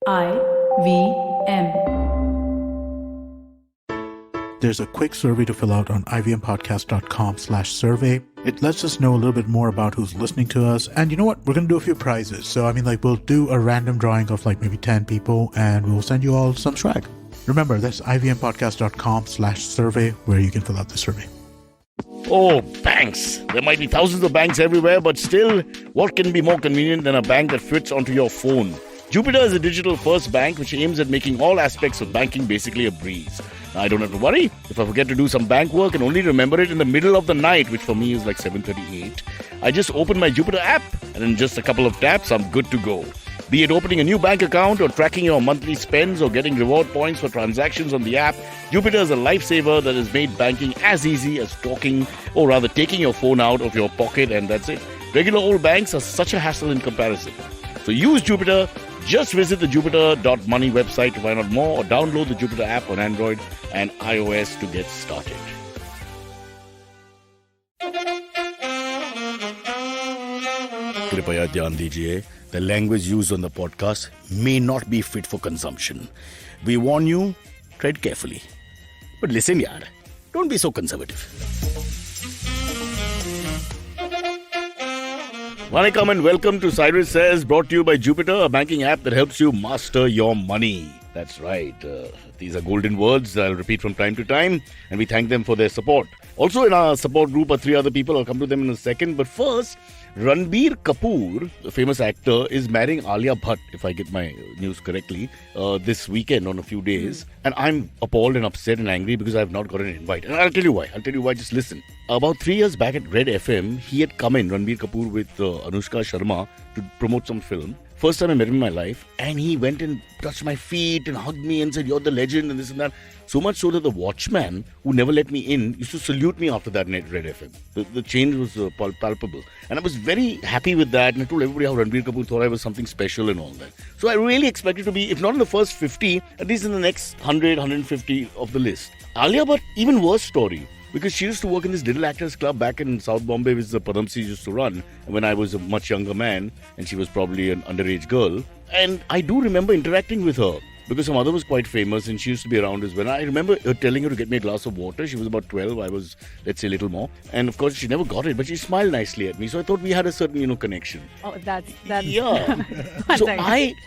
IVM. There's a quick survey to fill out on ivmpodcast.com/survey. It lets us know a little bit more about who's listening to us. And you know what? We're going to do a few prizes. So, we'll do a random drawing of maybe 10 people and we'll send you all some swag. Remember, that's ivmpodcast.com/survey where you can fill out the survey. Oh, banks. There might be thousands of banks everywhere, but still, what can be more convenient than a bank that fits onto your phone? Jupiter is a digital-first bank which aims at making all aspects of banking basically a breeze. Now, I don't have to worry if I forget to do some bank work and only remember it in the middle of the night, which for me is like 7:38. I just open my Jupiter app and in just a couple of taps, I'm good to go. Be it opening a new bank account or tracking your monthly spends or getting reward points for transactions on the app, Jupiter is a lifesaver that has made banking as easy as talking, or rather taking your phone out of your pocket, and that's it. Regular old banks are such a hassle in comparison. So use Jupiter. Just visit the jupiter.money website to find out more or download the Jupiter app on Android and iOS to get started. Kripaya dhyan dijiye. The language used on the podcast may not be fit for consumption. We warn you, tread carefully. But listen, yaar, don't be so conservative. Welcome and welcome to Cyrus Says, brought to you by Jupiter, a banking app that helps you master your money. That's right. These are golden words that I'll repeat from time to time, and we thank them for their support. Also in our support group are 3 other people. I'll come to them in a second. But first, Ranbir Kapoor, a famous actor, is marrying Alia Bhatt, if I get my news correctly, this weekend on a few days. And I'm appalled and upset and angry because I've not got an invite. And I'll tell you why. Just listen. About 3 years back at Red FM, he had come in, Ranbir Kapoor, with Anushka Sharma to promote some film. First time I met him in my life, and he went and touched my feet and hugged me and said, "You're the legend," and this and that. So much so that the watchman, who never let me in, used to salute me after that at Red FM. The change was palpable. And I was very happy with that, and I told everybody how Ranbir Kapoor thought I was something special and all that. So I really expected to be, if not in the first 50, at least in the next 100, 150 of the list. Alia Bhatt, even worse story. Because she used to work in this little actors club back in South Bombay, which the Padamsi used to run when I was a much younger man, and she was probably an underage girl. And I do remember interacting with her because her mother was quite famous and she used to be around as well. I remember her telling her to get me a glass of water. She was about 12. I was, let's say, a little more. And of course, she never got it, but she smiled nicely at me. So I thought we had a certain, connection. Oh, that's... Yeah. So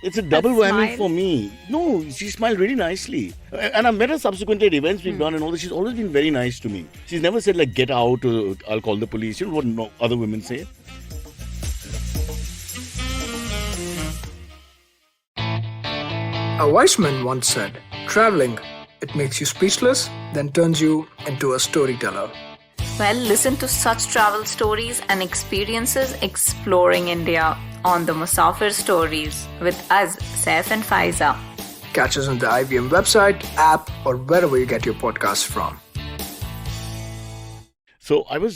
it's a double whammy for me. No, she smiled really nicely. And I've met her subsequently at events we've done and all that. She's always been very nice to me. She's never said, get out, or I'll call the police. You know what other women say? A wise man once said, traveling, it makes you speechless, then turns you into a storyteller. Well, listen to such travel stories and experiences exploring India on the Musafir Stories with us, Saif and Faiza. Catch us on the IVM website, app, or wherever you get your podcasts from. So I'm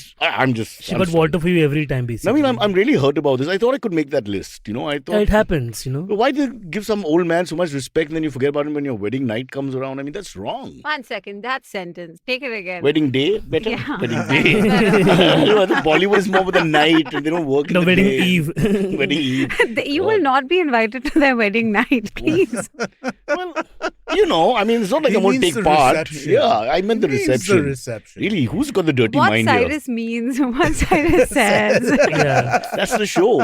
just... She got water for you every time, basically. I'm really hurt about this. I thought I could make that list, I thought... It happens, Why do you give some old man so much respect and then you forget about him when your wedding night comes around? That's wrong. 1 second, that sentence. Take it again. Wedding day? Better? Yeah. Wedding day. The Bollywood is more with the night and they don't work in the wedding day. eve. Wedding eve. You will not be invited to their wedding night, please. Well, it's not like I'm going to take part. Reception. Yeah, I meant the reception. The reception. Really, who's got the dirty What mind Cyrus means, what Cyrus says. Yeah. That's the show.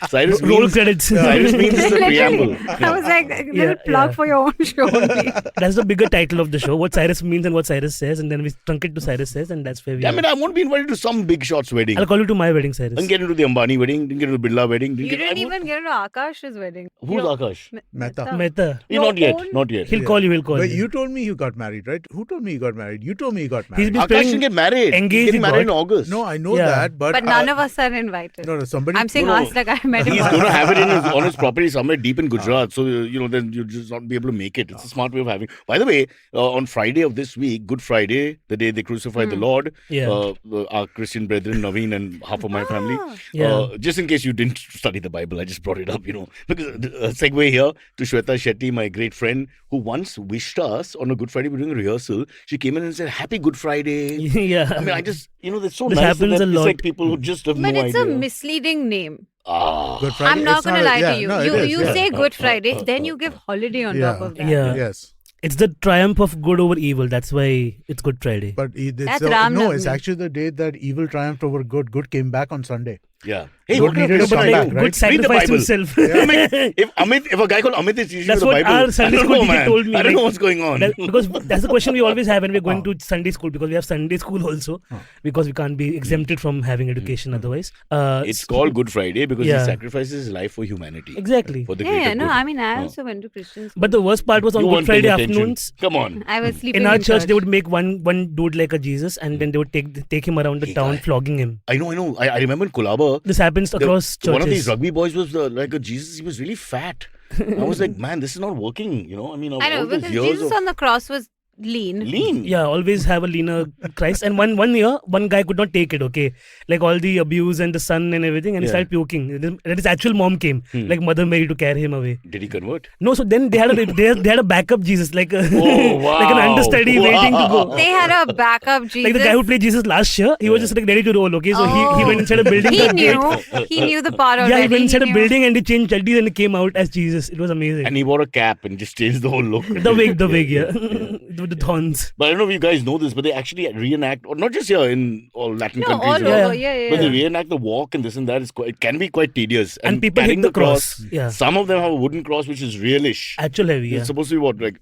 Cyrus Roll means, credits. Cyrus means the Literally. preamble. I was like, a little plug for your own show only. That's the bigger title of the show, what Cyrus means and what Cyrus says, and then we trunk it to Cyrus says, and that's where we I won't be invited to some big shot's wedding. I'll call you to my wedding, Cyrus. Didn't get into the Ambani wedding, didn't get into the Birla wedding. You didn't even get into Akash's wedding. Who's Akash? Mehta. Mehta. Not yet. He'll call you. But you told me you got married, right? Who told me you got married? You told me you got married. He's been Akash didn't get married. engaged He's getting with married in God. August. No, I know Yeah. that, But none of us are invited. No, somebody... I'm saying No. us, like I met him. He's going to have it on his property somewhere deep in Gujarat. So, then you'll just not be able to make it. It's a smart way of having. By the way, on Friday of this week, Good Friday, the day they crucified the Lord, Yeah. our Christian brethren, Navin and half of my family, Yeah. just in case you didn't study the Bible, I just brought it up, Because segue here to Shweta Shetty, my great friend, who once wished us on a Good Friday, we were doing a rehearsal. She came in and said, "Happy Good Friday." Yeah. I just, that's so This nice. happens that a it's lot. like people who just have But no it's idea. a misleading name. Good Friday. I'm not It's going to lie yeah, to you. no, it you is, you yeah. say Good Friday, then you give holiday on top of that. Yeah. Yes. It's the triumph of good over evil. That's why it's Good Friday. But That's Ram no, it's Navami. actually the day that evil triumphed over good. Good came back on Sunday. Yeah. Hey, Good what kind needed of to Christian come are back, you? right? Good sacrifice to himself. If a guy called Amit is teaching That's the what Bible, our Sunday I don't school know, teacher man. told me. I don't know what's going on. Because that's the question we always have when we're going to Sunday school, because we have Sunday school also, because we can't be exempted from having education otherwise. It's called Good Friday because he Yeah. sacrifices his life for humanity. Exactly. For the greater Yeah, no, good. I mean, I also went to Christian school. But the worst part was on You Good weren't Friday paying attention. afternoons. Come on. I was sleeping In our church, they would make one dude like a Jesus, and then they would take him around the Hey, town, guy. flogging him. I know. I remember in Kulaba, This happens across churches. one of these rugby boys was like a Jesus. He was really fat. I was like, man, this is not working. I mean, I know, all those because years Jesus of on the cross was lean. Yeah, always have a leaner Christ. And one year, one guy could not take it, okay? Like all the abuse and the son and everything, and he Yeah. started puking. And his actual mom came, like Mother Mary, to carry him away. Did he convert? No, so then they had a backup Jesus, like a, Oh, wow. like an understudy waiting to go. They had a backup Jesus. Like the guy who played Jesus last year, he was just like ready to roll, okay? So he went inside a building. He the gate- he knew the part already. Yeah, he went inside a knew. building and he changed jaldi and he came out as Jesus. It was amazing. And he wore a cap and just changed the whole look. The wig, yeah. With the thorns. But I don't know if you guys know this, but they actually reenact, or not just here in all Latin No, countries. all you know, over. Yeah. But they reenact the walk and this and that. It can be quite tedious. And people carrying hit the cross. Yeah. Some of them have a wooden cross which is realish. Actual heavy, yeah. It's supposed to be what, like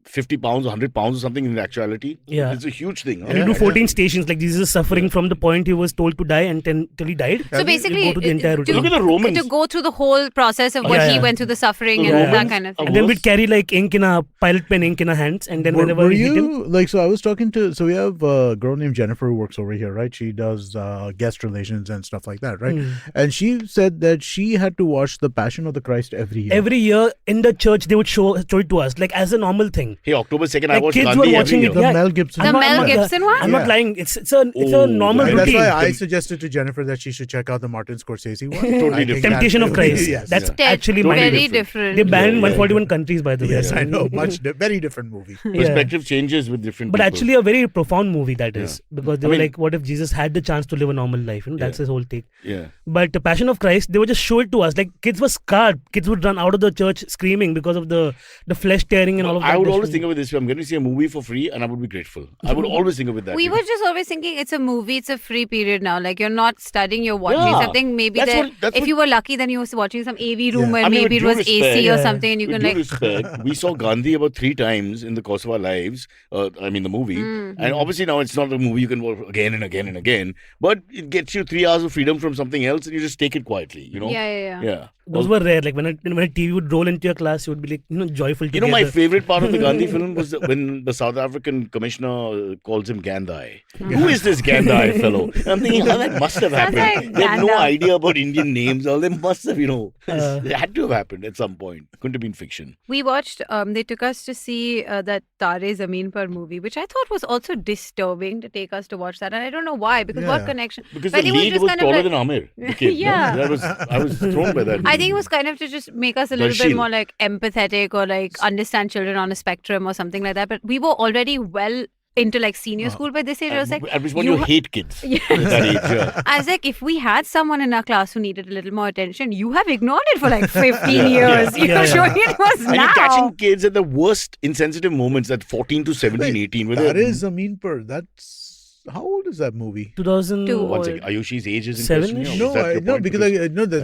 50 pounds, 100 pounds or something in actuality. Yeah. It's a huge thing. And you do 14 stations, like Jesus is suffering from the point he was told to die and till he died. So basically, go to the entire routine. Look at the Romans. to go through the whole process of what Yeah, he yeah. went through, the suffering The and that Romans kind of are thing. And then worse. we'd carry like ink in a pilot pen, ink in our hands, and then whenever Were we hit him, you like? So I was talking to. So we have a girl named Jennifer who works over here, right? She does guest relations and stuff like that, right? And she said that she had to watch The Passion of the Christ every year. every year in the church they would show it to us, like as a normal thing. Hey, October 2nd, I Like watched kids Gandhi were every watching year. it. The Yeah. Mel Gibson. The Mel Gibson one? I'm Yeah. not lying. It's a Oh, normal right. And that's routine. why I suggested to Jennifer that she should check out the Martin Scorsese one. Totally I think different. Temptation that- of Christ. Yes, That's yeah. actually Totally mind Very different. different. They banned Yeah, 141 countries, by the way. Yes, I know. Very different movie. Yeah. Perspective changes with different But people. actually, a very profound movie that is, because they I were mean- like, "What if Jesus had the chance to live a normal life?" That's his whole take. Yeah. But the Passion of Christ, they would just show it to us. Like kids were scarred. Kids would run out of the church screaming because of the flesh tearing and all of that. I would always think of it this way. I'm going to see a movie for free and I would be grateful. I would always think of it that We way. were just always thinking it's a movie, it's a free period now. Like you're not studying, you're watching Yeah. something. Maybe That's if what- you were lucky, then you were watching some AV room where I mean, maybe it with was due AC respect- or Yeah. something, and you With can due like. respect, we saw Gandhi about 3 times in the course of our lives. I mean, the movie. And obviously now it's not a movie you can watch again and again and again. But it gets you 3 hours of freedom from something else and you just take it quietly, you know? Yeah. Yeah. Those were rare. Like when a TV would roll into your class, you would be like, joyful You together. know, my favorite part of the Gandhi film was when the South African commissioner calls him Gandhi. Who is this Gandhi fellow? I'm thinking, how that must have Sounds happened. like They have no Gandalf. idea about Indian names. All they must have, it had to have happened at some point. Couldn't have been fiction. We watched, they took us to see that Tare Zameen Par movie, which I thought was also disturbing to take us to watch that. And I don't know why, because what Yeah. connection? Because But the it was lead just was kind of taller like- than Amir. The kid, no? Yeah. I was thrown by that. I think it was kind of to just make us a little Darshil. bit more like empathetic or like understand children on a spectrum or something like that. But we were already well into like senior school by this age. I was like, At which point you hate kids. At that age, yeah. I was like, if we had someone in our class who needed a little more attention, you have ignored it for like 15 years. You're Yeah. showing it was And now. you're catching kids at the worst insensitive moments at 14 to 17, 18. Where That they're- is Amin Pur. That's how old is that movie? 2000. Too One old. second, Ayushi's age is in Seven-ish? question. here? No, Is that your point? because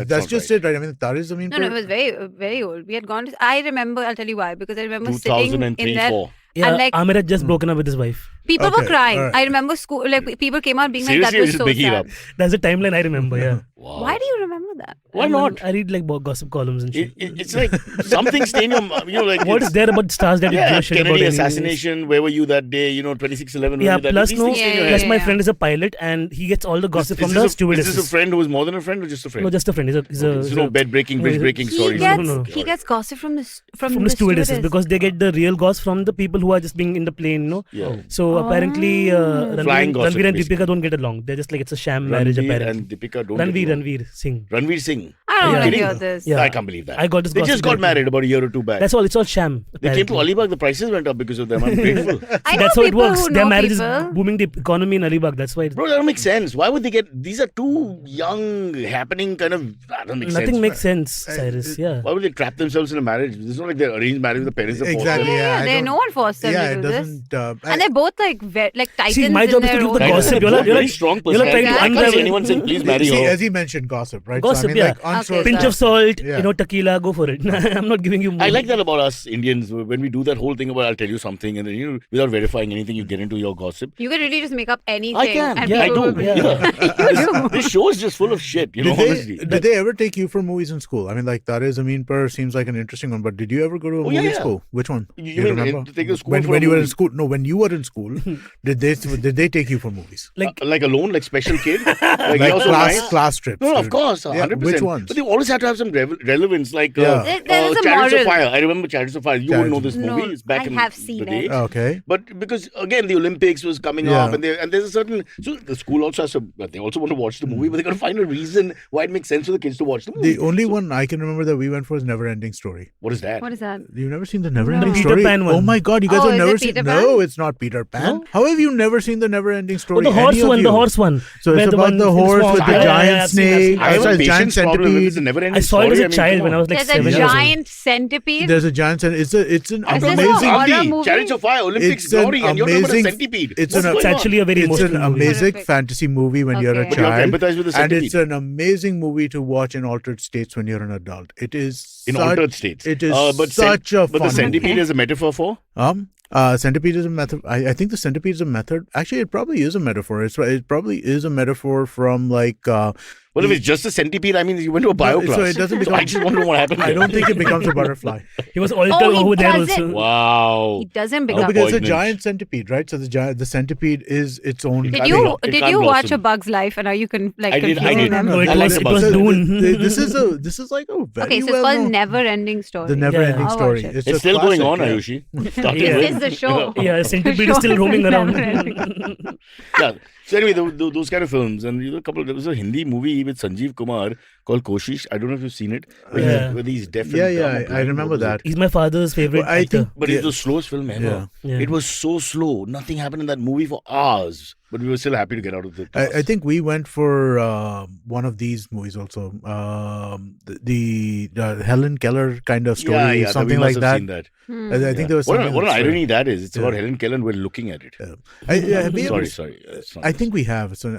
that's not just right. it, right? I mean, Tare Zameen No, Par. it was very, very old. We had gone to, I remember, I'll tell you why, because I remember sitting 2003, in that. 4. Yeah, And like Amir had just broken up with his wife. people were Okay, crying. alright. I remember school, like people came out being like, Seriously, that was just so making it sad. up. That's the timeline I remember, yeah. Wow. Why do you remember that? Why not? I read like gossip columns and shit. It's like something staying in your, like. What is there about stars that you give Yeah, a shit about Kennedy anyways? assassination. Where were you that day? 26/11. Yeah, were you that plus day? no, These things stay in your Yeah, plus head. my yeah. friend is a pilot and he gets all the gossip from Is the this stewardesses. a friend who is more than a friend or just a friend? No, just a friend. He's There's no bed breaking, bridge breaking He stories. gets, No. he gets gossip from from the stewardesses because they get the real gossip from the people who are just being in the plane, Yeah. So apparently Flying gossip, Ranveer and basically. Deepika don't get along. They're just like it's a sham marriage Ranveer apparently. and Deepika don't get along. Ranveer Singh. Ranveer Singh. I don't Yeah. want to Kidding? hear this. Yeah. I can't believe that. I got this They just gossip got directly. married about a year or two back. That's all. It's all sham. They came to apparently. Alibag. The prices went up because of them. I'm grateful. I know That's how it people works. who Their know marriage people. is booming the economy in Alibag. That's why. Bro, that don't make sense. Why would they get... These are two young, happening kind of... That doesn't make sense. Nothing makes sense, Cyrus. Yeah. Why would they trap themselves in a marriage? It's not like they're arranged marriage with the parents. Are Exactly. Yeah, I no don't- one forced them Yeah, to it do this. doesn't. And they're both like titans See, my in job is to their give the own gossip. right. You're like- very strong you're like trying to personality. I can't unravel- see anyone saying, please marry See, her. as he mentioned, gossip, right? Gossip, so, I mean, yeah. like, unsolicited- Pinch of salt, Yeah. tequila, go for it. I'm not giving you more. I like that about us Indians. When we do that whole thing about I'll tell you something and then, without verifying anything, you get into your gossip. You can really just make up anything. I can. and Yeah, I people do. will be- Yeah. This show is just full of shit, honestly. Did they ever take you for movies in school? I mean, like, Tare Zameen Par seems like an interesting one, but did you ever go to a Oh, movie yeah, in yeah. school? Which one? You Do mean, remember? to take a school when for when a you were in movie? school? No, when you were in school, did they take you for movies? Like alone, like special kid? Like, Like also nice? class trips? No, of dude. course, Yeah, 100%. which ones? But they always have to have some relevance, like Yeah. There is a Chariots of moral. Fire. I remember Chariots of Fire. You wouldn't know this No, movie. It's back I in have the seen day. it. Okay. But because again, the Olympics was coming Yeah. up, and there's a certain so the school also has to. They also want to watch the movie, but they got to find a reason why it makes sense for the kids to watch the movie. The only one I can remember that we went for is Never Ending Story. What is that? What is that? You've never seen the Never Ending The Peter Story? Pan one. Oh my God, you guys Oh, have is never it seen? Peter No, Pan? it's not Peter Pan. How have you never seen the Never Ending Oh, Story? the horse Any of one, you? the horse one. So Where it's the about one the in the horse swamp. with the Yeah, giant yeah, I've seen snake. I have Sorry, a giant patience problem if it's a centipede. never ending I saw it as story. a child when I was like There's a 7 years old. giant centipede. There's a giant centipede. It's an Is this a amazing. horror Gandhi, movie? Chariots of Fire, Olympics It's an glory, and you're talking about a amazing- centipede. it's What's an- going It's actually a very It's an emotional movie. amazing Horrific. fantasy movie when you're a Okay. But you have child, to empathize with the and centipede. it's an amazing movie to watch in altered states when you're an adult. It is in such, altered states. It is but such a But fun the centipede movie. is a metaphor for? Centipede is a method. I think the centipede is a method. Actually, it probably is a metaphor. It probably is a metaphor from like. Well, if it's just a centipede, I mean, you went to a bio so class. it doesn't So become- I just want to know what happened. I don't think it becomes a butterfly. He was altered Oh, he over there does it. also. Wow. He doesn't No, become. because it's a Poignant. giant centipede, right? So the centipede is its own. Did I you think it did can't you watch blossom. A Bug's Life and are you like I did- I confusing did. them? No, it I like was the it was buzz. Dune. This is like a very Okay, so it's well called known- Never Ending Story. The Never Ending I'll Story. watch it. It's a still going on, classic, yeah. Ayushi. Started Yeah. with- This is the show. Yeah, centipede The is still show roaming is around. never ending. Yeah. So anyway, those kind of films, and there was a Hindi movie with Sanjeev Kumar called Koshish. I don't know if you've seen it. Where he's deaf. and Yeah, dumb or I blind. remember What was that. it? He's my father's favorite I actor. think- But it's the slowest film ever. Yeah. Yeah. It was so slow. Nothing happened in that movie for hours. But we were still happy to get out of it. I think we went for one of these movies also. The Helen Keller kind of story, something we like must have that. Seen that. I think there was What something. an that's very- irony that is. It's Yeah. about Helen Keller and we're looking at it. Sorry. It's not I this. think we have. So,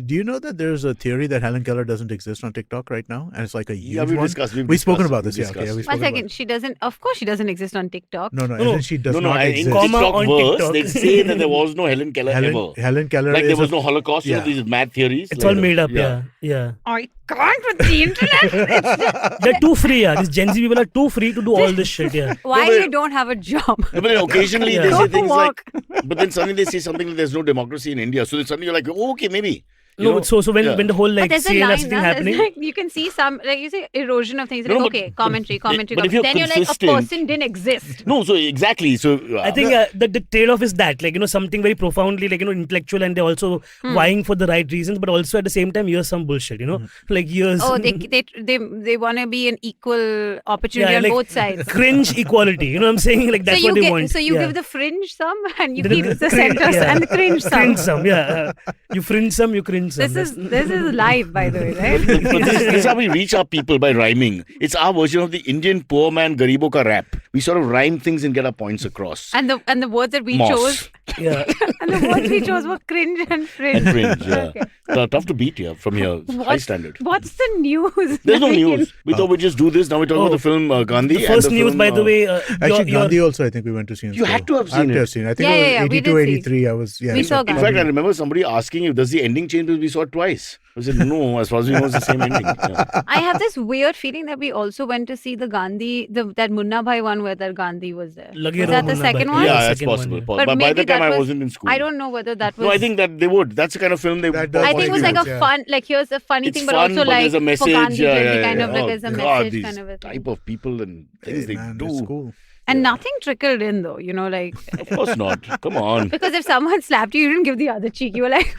do you know that there's a theory that Helen Keller doesn't exist on TikTok right now, and it's like a huge Yeah, we've one? discussed. We've spoken about this. we've Yeah, okay, discussed. we've One spoken about second, she doesn't. Of course, she doesn't exist on TikTok. No, No, and she does No, not in exist. Comma TikTok on verse, TikTok. they say that there was no Helen Keller ever. Helen Keller Like is there was a- no Holocaust, Yeah. these mad theories. It's all made up, yeah. I can't with the internet. They're too free, yeah. These Gen Z people are too free to do all this shit, yeah. Why but- you don't have a job? But then occasionally Yeah. they Go say to things like, work. but then suddenly they say something like there's no democracy in India. So then suddenly you're like, oh, okay, maybe. You No, know? but so when Yeah. when the whole But like there's a CNS line, thing there's happening, like, you can see some, like you say, erosion of things. No, Like, but- okay, commentary. but if you're Then you're like, a consistent- person didn't exist. No, so exactly. So I think the trade-off is that, like, something very profoundly, like, intellectual, and they're also vying for the right reasons, but also at the same time, here's some bullshit, like here's Oh, they want to be an equal opportunity on like, both sides. cringe equality. You know what I'm saying? Like that's so you what they want. So you Yeah. give the fringe some, and you The- keep the the cringe- center yeah. and the cringe some. Cringe some, yeah. You fringe some, you cringe some. This is live, by the way, right? but this is how we reach our people, by rhyming. It's our version of the Indian poor man Garibo ka rap. We sort of rhyme things and get our points across. and the words that we Moss. chose, Yeah. and the words we chose were cringe and fringe. And fringe, yeah. Okay. Tough to beat here from here. High standard. What's the news? There's no that we can- news. We thought we'd just do this. Now we're talking about the film Gandhi. The first and news, film, by the way, Actually, Gandhi also, I think we went to see. in You had school. to have I seen had to it. have seen. I think Yeah, it was yeah, we 82, did see. 83. I was. Yeah, We saw In Gandhi. fact, I remember somebody asking you, does the ending change because we saw it twice? I said, no, as far as we know, it's the same ending. Yeah. I have this weird feeling that we also went to see the Gandhi, that Munna Bhai one where that Gandhi was there. Lage Was Raho that the Munna second Bhai. one? Yeah, the that's second one, possible. yeah. But by maybe the time that I was- wasn't in school. I don't know whether that was. No, I think that they would. That's the kind of film they. That does I think it was like a Yeah. fun, like here's a funny It's thing, but fun, also but like there's a message. for Gandhi Yeah, Jayanti, yeah, kind yeah. of like Oh, as a God, message these kind of a thing. type of people and things they man, do. it's cool. And nothing trickled in though, like Of course not. Come on. because if someone slapped you, you didn't give the other cheek. You were like,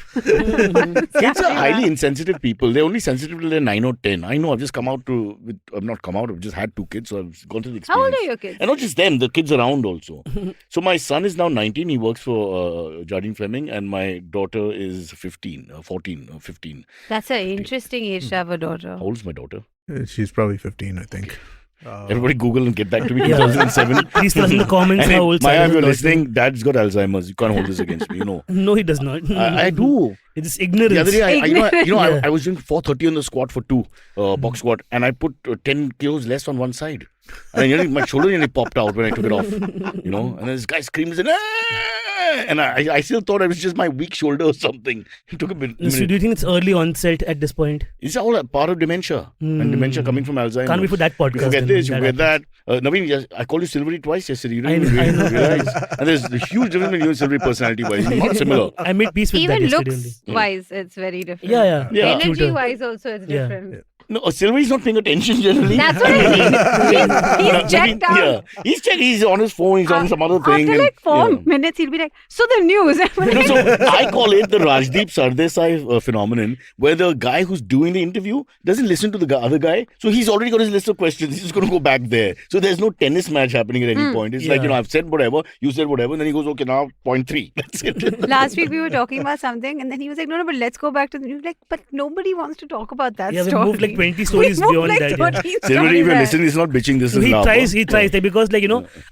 Kids are highly insensitive people. They're only sensitive till they're 9 or 10. I know. I've just come out I've not come out. I've just had 2 kids, so I've gone through the experience. How old are your kids? And not just them, the kids around also. So my son is now 19. He works for Jardine Fleming, and my daughter is 15, 14, 15. That's an interesting age to have a daughter. How old is my daughter? She's probably 15, I think. Everybody Google and get back to me. Yeah. 2007. Please tell us in the comments And how old Maya, Cyrus if you're is. listening, Dad's got Alzheimer's. You can't hold this against me. No, he does not. I do. It is ignorance. The other day, Yeah. I was doing 430 on the squat for 2, box squat, and I put 10 kilos less on one side. And my shoulder nearly popped out when I took it off. And this guy screams and I still thought it was just my weak shoulder or something. It took a minute. So do you think it's early onset at this point? It's all a part of dementia. And dementia coming from Alzheimer's. Can't be for that podcast. You forget then, this, you that forget that. happens. Naveen, I called you Silvery twice yesterday. You I didn't know, even I know. realize. And there's a huge difference between you and Silvery personality-wise. You're not similar. I made peace with Even that yesterday looks only. wise, it's very different. Yeah. Energy Cuter. wise, also, it's Yeah. different. No, Silvery's not paying attention generally. That's what I mean. He's checked out. Yeah. He's checked. He's on his phone. He's on some other thing. After and- like 4 yeah. minutes, he'll be like, so the news. No, so I call it the Rajdeep Sardesai phenomenon, where the guy who's doing the interview doesn't listen to the other guy. So he's already got his list of questions. He's just going to go back there. So there's no tennis match happening at any point. It's like, Yeah. I've said whatever, you said whatever, and then he goes, okay, now point 3. That's it. Last week we were talking about something, and then he was like, no, but let's go back to the news. Like, but nobody wants to talk about that Yeah, we story. moved like 20 stories We moved beyond like that. Yeah. 20 Silvery, if stories you're ahead. listening, he's not bitching. This is He love. tries, like, because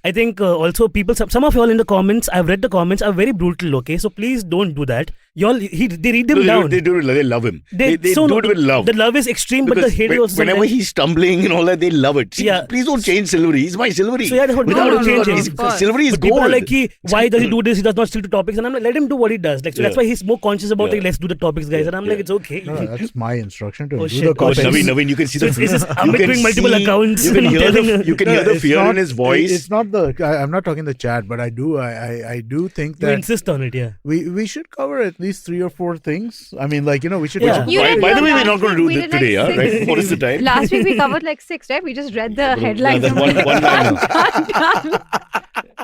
I think also people, some of y'all in the comments, I've read the comments, are very brutal, okay? So please don't do that. Y'all, they read them down. They do it. They love him. They so do it with love. The love is extreme, but the Because hate is also whenever sometimes- he's stumbling and all that, they love it. See, Yeah. Please don't change Silvery. He's my Silvery. So yeah, that's what Without no, him, change he's- it. Of course. Silvery is But people gold. are like, why does he do this? He does not stick to topics. And I'm like, let him do what he does. Like, so that's Yeah. why he's more conscious about Yeah. like, let's do the topics, guys. And I'm like, Yeah. it's okay. No, that's my instruction to Oh, do shit. the Oh, topics. Naveen, you can see So the. it's just you Amit can doing multiple see- accounts You can and hear telling- you can No, hear the it's fear not- in his voice. It's not I'm not talking the chat, but I do think You that insist on it, yeah. we should cover at least 3 or 4 things. I mean, like, we should. Yeah. You did By the one way, we're last not going to week. do We that did today, like right? 6. What is the time? Last week we covered like 6, right? We just read the headlines. Yeah, that's one liner.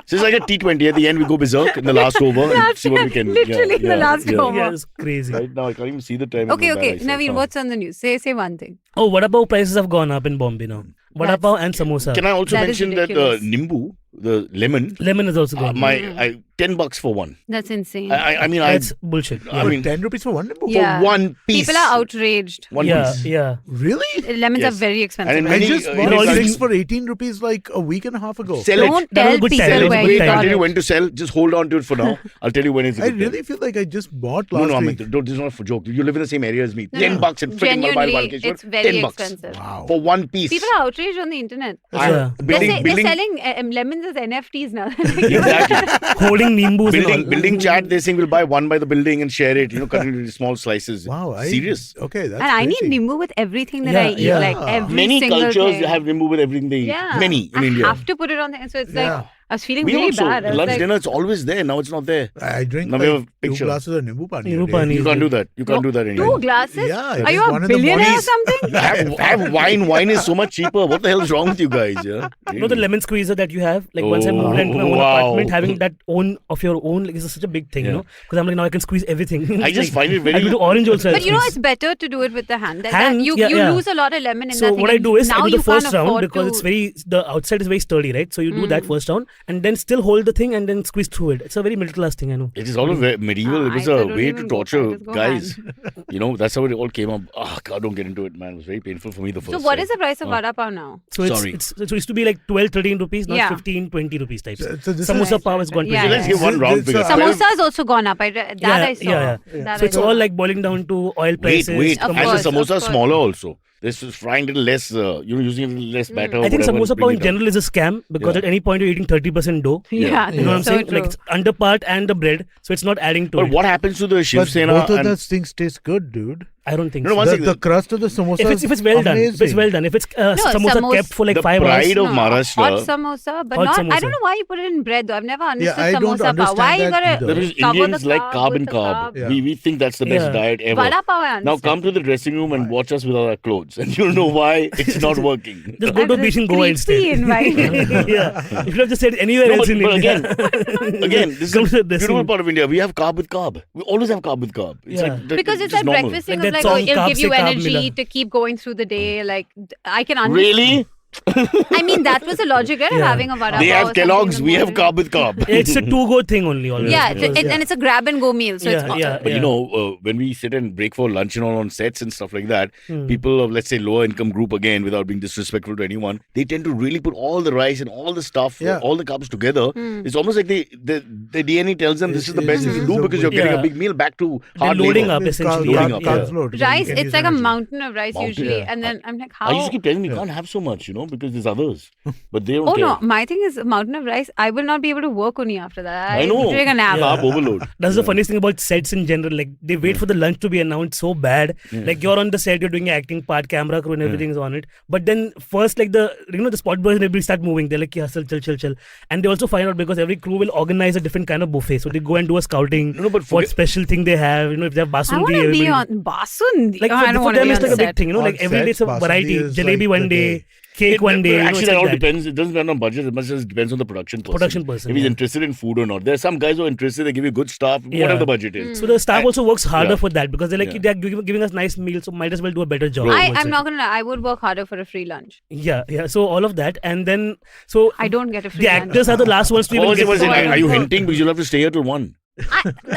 So it's like a T20. At the end, we go berserk in the last over and Last- see what we can. literally the last over. Yeah, it's crazy. Right now, I can't even see the time. Okay, How bad I okay. said. Naveen, what's on the news? Say one thing. Oh, Vada Pav prices have gone up in Bombay now. Vada That's- Pav and samosa. Can I also That is mention that ridiculous. Nimbu, the lemon, Lemon is also gone. $10 for one. That's insane. I mean, That's bullshit. I mean, 10 rupees for one limbu? Yeah. for one piece. People are outraged. One Yeah, piece. yeah. Really? Lemons Yes. are very expensive. And in I many- just in bought many 6 countries- for 18 rupees like a week and a half ago. Sell Don't it. That was tell a good people time. where Wait, you I'll got tell you it. when to sell. Just hold on to it for now. I'll tell you when it's a I good really time. feel like I just bought No, last no, week. Amit, this is not for joke. You live in the same area as me. No, $10 no. in freaking Malbar Genuinely, Balkeshwar. it's very $10 expensive. Wow. for one piece. People are outraged on the internet. Yeah. They're selling lemons as NFTs now. Exactly. Holding nimbus and all. building chat, they're saying we'll buy one by the building and share it, cut it into small slices. Wow. Serious. Okay, that's And I need crazy. nimbu with everything that Yeah, I eat. yeah. Like every Many single cultures thing. have removed with everything they eat. Yeah. Many in I India. have to put it on there. So it's Yeah. like, I was feeling We really also, bad. I was lunch, like, dinner, it's always there. Now it's not there. I drink Now we have like a 2 picture. glasses of nimbu pani. a Nimbu day. pani. You can't do that. You can't do that anymore. 2 glasses? Yeah, Are just you a one in the billionaire or morning. something? have wine. Wine is so much cheaper. What the hell is wrong with you guys? Yeah. You know the lemon squeezer that you have? Like once I Oh, moved into my own wow. apartment, having that own of your own like, is such a big thing, Yeah. Because I'm like, now I can squeeze everything. I just find it very- I do the orange also. But it's better to do it with the hand. Hand, You yeah. lose a lot of lemon in So that what thing. I do is now I do the you first can't round afford because to- the outside is very sturdy, right? So you do that first round and then still hold the thing and then squeeze through it. It's a very middle class thing, I know. It is all very medieval. It was I a don't way even to go torture for it. Just go guys. That's how it all came up. Oh, God, don't get into it, man. It was very painful for me the first So what time. is the price of Vada Pav now? So Sorry. it used to be like 12, 13 rupees, not Yeah. 15, 20 rupees types. So this Samosa is- pav has gone to Yeah, So let's give one round It's figure. a- Twelve- Samosa has also gone up. That I saw. Yeah. That So I it's saw. all like boiling down to oil prices. Wait. Of And course, the of samosa is course. smaller also. This is frying a little less, using a little less batter. I think whatever, samosa and pav bring in it up. general is a scam because Yeah. at any point you're eating 30% dough. Yeah, You know what I'm so saying? true. Like it's under part and the bread, so it's not adding to But it. what happens to the Shiv But Sena both of and those things taste good, dude. I don't think No, so. one second. The crust of the samosa. If it's well done, if it's well done, if it's samosa kept for like The 5 hours. pride of Hot Maharashtra. samosa, but Hot not. I samosa. don't know why you put it in bread though. I've never understood I don't samosa pav. Why you understand that gotta either. Because cover Indians the like carb carb with and the carb. carb? Yeah. We think that's the best Yeah. diet ever. Vada pav, I Now understand. come to the dressing room and watch us with our clothes, and you'll know why it's not working. Just go to a beach and Goa instead. Creepy invite. Yeah. You should have just said anywhere No, else in but India. again, this is Come to a the beautiful scene. part of India. We have carb with carb. We always have carb with carb. It's Yeah. like Because it's just that normal. breakfast thing Like of that like, oh, song, it'll Carb give you se carb energy mila. to keep going through the day. Like, I can understand. Really? I mean, that was the logic, right? Of Yeah. having a vada They pav or have something in Kellogg's. the We have morning. carb with carb. It's a to-go thing only. Always. Yeah, Because, and it's a grab and go meal. So it's But you know, when we sit and break for lunch and all on sets and stuff like that, people of, let's say, lower income group, again, without being disrespectful to anyone, they tend to really put all the rice and all the stuff, all the carbs together. It's almost like the DNA tells them this is the best thing to do because you're getting a big meal back to they're hard loading labor. up essentially. Loading up, Carbs yeah. load. rice. You can It's use like a energy. mountain of rice Mountain, usually, yeah. and then I'm like, I used how? to keep telling me, you can't have so much, because there's others. But they don't Oh care. no, my thing is a mountain of rice. I will not be able to work only after that. I know. Take a nap. Carb overload. That's the funniest thing about sets in general. Like they wait for the lunch to be announced so bad. Like you're on the set, you're doing your acting part, camera crew, and everything's on it. But then first, like the spot boys and everybody start moving. They're like, yeah, chill. And they also find out because every crew will organize a different kind of buffet. So they go and do a scouting. No, but what special thing they have. If they have I basundi, want to be everybody. on basundi. Like I don't for want to them, be it's on like a big set. thing. Like On every day it's a sets, variety. basundi is Jalebi like one the day. day. Cake one day. Actually, it's that like all that. depends. It doesn't depend on budget. It just depends on the production person. Production person, If he's yeah. interested in food or not. There are some guys who are interested. They give you good stuff, whatever the budget is. So the staff also works harder Yeah. for that because they're like Yeah. they're giving us nice meals, so might as well do a better job. I'm not gonna lie. I would work harder for a free lunch. Yeah. So all of that, and then I don't get a free the lunch. actors are the last ones to even One get. second, are you Well, hinting because you'll have to stay here till 1?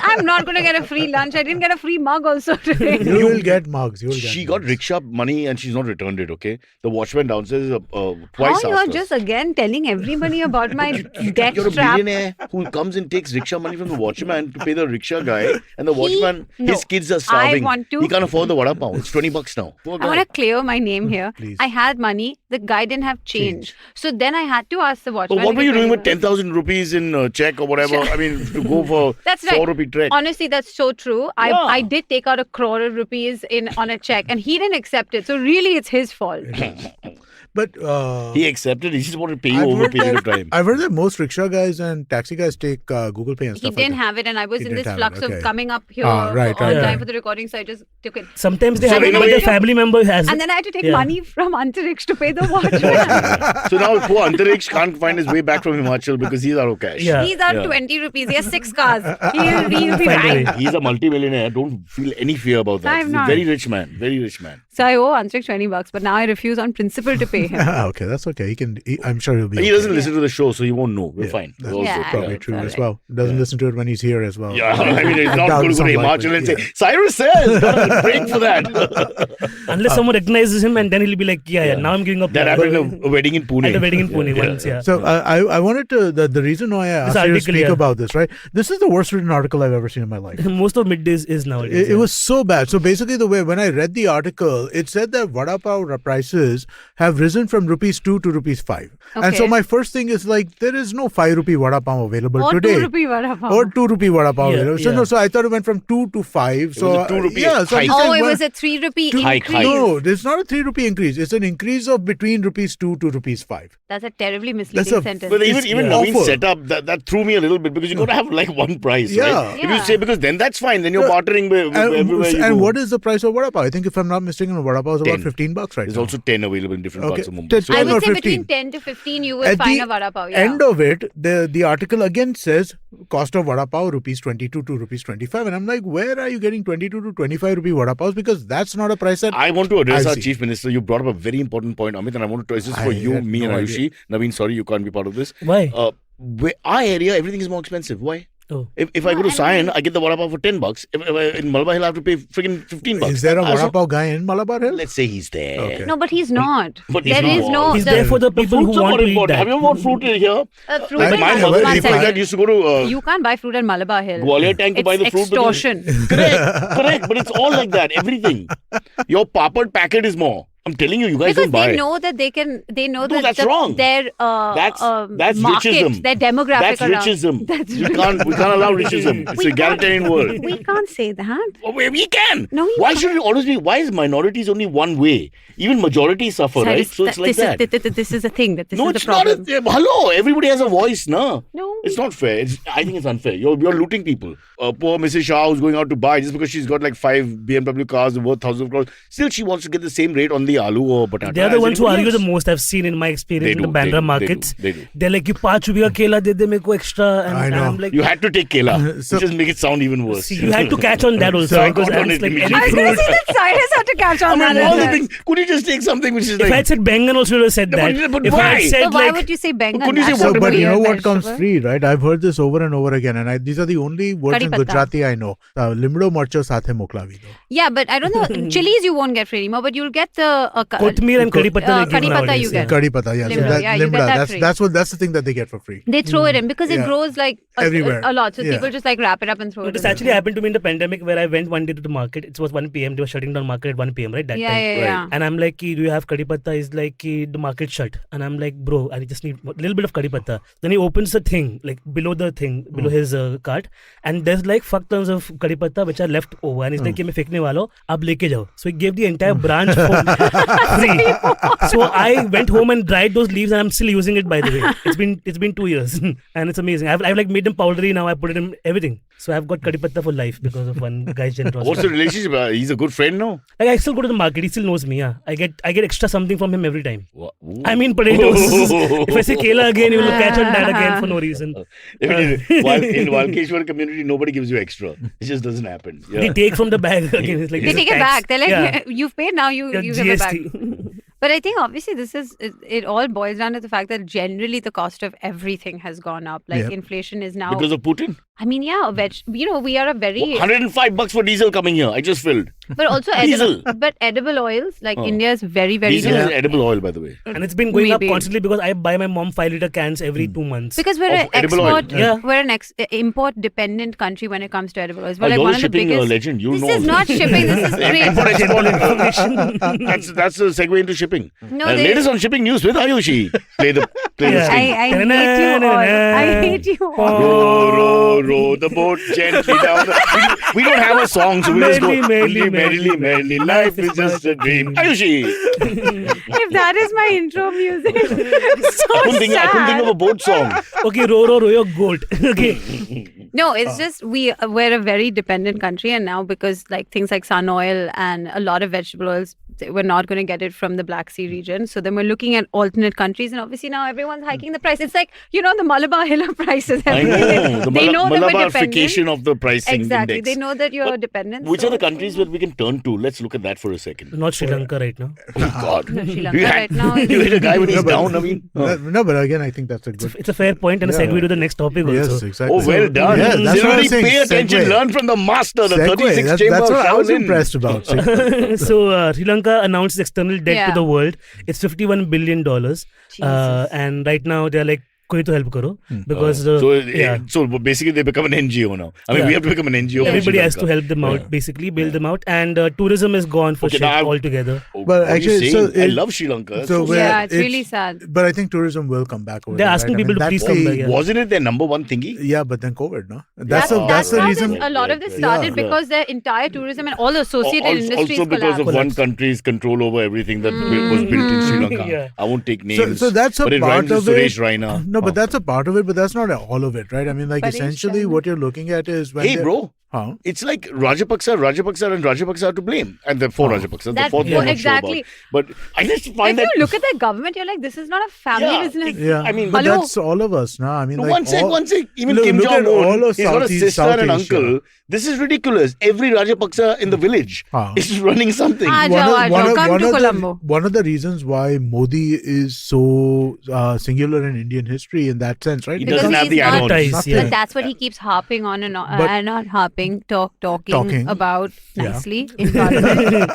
I'm not going to get a free lunch. I didn't get a free mug also today. You will get mugs. You will get She got mugs. rickshaw money and she's not returned it, okay? The watchman downstairs is How twice you asked are us. just again telling everybody about my debt You're a trap. billionaire who comes and takes rickshaw money from the watchman to pay the rickshaw guy, and the watchman, no, his kids are starving. want to- He can't afford the vada pav. It's $20 now. Poor I want guy. to clear my name here. Please. I had money. The guy didn't have change. So then I had to ask the watchman. But what to were you give doing me with 10,000 rupees in check or whatever? I mean, to go for That's right. 4 rupee trek. Honestly, that's so true. I did take out 1 crore of rupees on a check and he didn't accept it. So really it's his fault. But He accepted. He just wanted to pay you I've over a heard period of that- time. I've heard that most rickshaw guys and taxi guys take Google Pay and He stuff didn't like that. have it and I was He in this didn't have flux it, okay. of coming up here Right, on right, time right. for the recording. So I just took it. Sometimes they So have it, in a but way- their family member has And it. then I had to take Yeah. money from Antariksh to pay the watchman. So now poor Antariksh can't find his way back from Himachal because he's out of cash. Yeah. He's out Yeah. 20 rupees. He has 6 cars. He'll be Find a fine. way. He's a multi-millionaire. Don't feel any fear about that. I'm He's a not. very rich man. Very rich man. So I owe Antariksh $20, but now I refuse on principle to pay him. Okay, that's okay. I'm sure he'll be. He okay. doesn't listen to the show, so he won't know. We're Yeah, fine. that's We're all Yeah, good. Probably That's true all as right. well. Doesn't listen to it when he's here as well. Yeah, I mean, it's not Doubt going to go to some Himachal likely, and say, yeah. Cyrus says, got a break for that. Unless someone recognizes him and then he'll be like, yeah, now I'm giving up. That now. happened at a wedding in Pune. At a wedding in Pune once, yeah. So I wanted to the reason why I asked you to article, speak yeah. about this, right? This is the worst written article I've ever seen in my life. Most of middays is nowadays. It was so bad. So basically, the way when I read the article, it said that Vada Pav prices have risen from rupees 2 to rupees 5. And so Okay. my first thing is like, there is no 5 rupee Vada Pav available Or today. 2 rupee vada pav. Or 2 rupee Vada Pav Yeah, available. So yeah. no, so I thought it went from 2 to 5. So was a 2 rupee yeah, so I'm hike. just Oh, saying, it well, was a 3 rupee Hike, increase. hike. no, it's not a 3 rupee increase. It's an increase of between rupees 2 to rupees 5. That's a terribly misleading a- sentence. But It's even awful. Naveen's setup, that threw me a little bit because you got to have like one price, Yeah. right? If you Yeah. say, because then that's fine. Then you're bartering everywhere you And go. what is the price of Vada Pav? I think if I'm not mistaken, Vada Pav is about 10. $15 right There's now. also 10 available in different parts of Okay. Mumbai. So I 10 would or say 15. between 10 to 15 you will At find the a vada pav. Yeah. end of it, the article again says cost of vada pav rupees 22 to rupees 25, and I'm like, where are you getting 22 to 25 rupee vada pavs? Because that's not a price that I want to address I our see. Chief Minister. You brought up a very important point, Amit, and I want to. Is this for I you, had me, no and idea. Ayushi? Naveen, sorry, you can't be part of this. Why? Our area, everything is more expensive. Why? Oh. If I go to Sion, I get the vada pav for $10. If I, in Malabar Hill, I have to pay freaking $15. is there a vada So, pav guy in Malabar Hill? let's say he's there. Okay. No, but he's not. But he's There not. is no. He's the- there for the The people fruits who are want more to eat important. that. Have you bought fruit here? fruit I- Like my I- mother, I- used to I- like that, used to go to You can't buy fruit at Malabar Hill. Gwalior tank to buy the It's fruit. because- extortion. Correct. But it's all like that. Everything. Your papad packet is more. I'm telling you, you guys because don't buy. they know that they can. They know No, that that's wrong. their That's market, richism. their demographic. That's richism. We can't allow richism. It's a egalitarian world. We can't say that. Oh, we can. No, why should it always be? Why is minorities only one way? Even majority suffer, right? So it's like that. This is a thing. This No, is it's the problem. not. Hello, everybody has a voice, no? No. It's not fair. I think it's unfair. You're looting people. Poor Mrs. Shah who's going out to buy just because she's got like 5 BMW cars worth thousands of crores. Still, she wants to get the same rate on the aloo or batata. They're the as ones who anybody argue else. the most. I've seen in my experience in the Bandra markets. They do. They're like, you 5 rupees ka kela de de meko extra. And I know. I'm like, You had to take kela. So- Just make it sound even worse. see, you had to catch on that also. So- because Got on it's it like immediately. any I was going to fruit. say that Cyrus had to catch I on mean, that. all as the well. things. Could you just take something which is If I like... had said Bengal also, you would have said No, that. but If I why? had So said why like, would you say Bengal? Couldn't you say That's So, water but a you know weird what comes vegetable. free, right? I've heard this over and over again, and these are the only words in Kari patta. Gujarati I know. Limdo marcho sathe moklavi do. Yeah, but I don't know. Chilies you won't get free anymore, but you'll get the Kothmir and curry patta. they give Kari patta nowadays, you get. Kari pata, yeah. So Limdo, that, yeah, you get limda, that free. that's the thing that they get for free. They throw it in because it Yeah. grows like Everywhere. a lot. So Yeah. people just like wrap it up and throw No, it this in. actually happened to me in the pandemic where I went one day to the market. It was 1 p.m. They were shutting down market at 1 p.m. right that Yeah, time. yeah, yeah. And I'm like, "Ki, do you have curry patta?" He's like, "Ki, the market shut." And I'm like, bro, I just need a little bit of curry patta. Then he opens the thing, like below the thing, below his cart. And there's like fuck tons of curry patta which are left over. And he's like, "Ki, main fekne wala ho, aap leke jao." So he gave the entire branch for free. So I went home and dried those leaves and I'm still using it, by the way. It's been 2 years. And it's amazing. I've like made them powdery now. I put it in everything. So I've got curry patta for life because of one guy's generosity. What's the relationship? He's a good friend now? Like I still go to the market. He still knows me. Yeah, I get extra something from him every time. Ooh. I mean potatoes. If I say kela again, he will catch on that again for no reason. I mean, while in Walkeshwar community, nobody gives you extra. It just doesn't happen. Yeah. They take from the bag again. It's like They this is take it tax. back. They're like, Yeah. you've paid now, you Yeah, give it back. GST. But I think obviously it all boils down to the fact that generally the cost of everything has gone up. Like Yep. inflation is now. Because of Putin? I mean, yeah, we are a very. $105 for diesel coming here. I just filled. But also Diesel. edible oils, like Oh. India is very, very. Diesel is edible oil, by the way. And it's been going Maybe. up constantly because I buy my mom 5-liter cans every 2 months. Because we're Of an edible oil. export, Yeah. we're an import dependent country when it comes to edible oils. We're like You're one a of the shipping biggest. legend. You This know is all not this. shipping. This is trade. Import export information. That's the segue into shipping. No, Latest on shipping news with Ayushi. Play the Yeah. sting. I hate you all. I hate you all. Row, row the boat gently down. We don't have a song, so we just go. Merrily, Merrily, merrily, life is just a dream. Ayushi. If that is my intro music, so I couldn't think of a boat song. Okay, row your goat. Okay. No, it's just we're a very dependent country, and now because like things like sun oil and a lot of vegetable oils, we're not going to get it from the Black Sea region. So then we're looking at alternate countries, and obviously now everyone's hiking the price. It's like the Malabar Hill prices. I know. The They know that we're Malabarification of the pricing Exactly, index. they know that you're But dependent. Which so- are the countries where we can turn to? Let's look at that for a second. Not Sri Lanka right now. Oh, God. No, Sri You Lanka had- right now. You hit a guy when he's No, but- down, I mean. No, but again, I think that's a good. It's a fair point and a Yeah. segue to the next topic also. Yes, exactly. Oh, well done. Yeah, that's what I was saying. Pay attention. Segue. Learn from the master, the Segue. 36 chamber That's of what I was Shaolin. impressed about. So Sri Lanka announced its external debt Yeah. to the world. It's $51 billion. And right now they're like, koi to help karo. Because So basically they become an NGO now. I mean, Yeah. we have to become an NGO. for everybody Sri has to Lanka. help them out, basically, bail them out. And tourism is gone for Okay, shit now- altogether. Oh, But what are you actually, so saying? I it- love Sri Lanka. so where Yeah, it's really sad. But I think tourism will come back over They're there, asking right? I people mean, to please that's come the- back, yeah. Wasn't it their number one thingy? Yeah, but then COVID, no? That's That's the how reason. a lot of this Yeah. started Yeah. because their entire tourism and all the associated industries Also because of collapsed. one country's control over everything that was built in Sri Lanka. Yeah. I won't take names. So that's a but it part rhymes with of it. Suresh Raina. No, but that's a part of it, but that's not all of it, right? I mean, like But essentially what you're looking at is when Hey, they're- bro. Huh? It's like Rajapaksa and Rajapaksa are to blame. And the four Rajapaksas, the That- fourth yeah. one I'm not Exactly. sure about. But I just find If that... you look at their government, you're like, this is not a family Yeah, business. Yeah, I mean, but Hello? that's all of us, no? I mean, like one sec. Even look- Kim look at all Jong-un, of he's got a Southeast- sister and an South Asia. uncle. This is ridiculous. Every Rajapaksa in the village is running something. Ah, Ajao, come to Colombo. One of the reasons why Modi is so singular in Indian history in that sense, right? He Because doesn't have he's the not- add-ons. Ties, yeah. But that's what he keeps harping on and But- not harping. talking about nicely in parliament.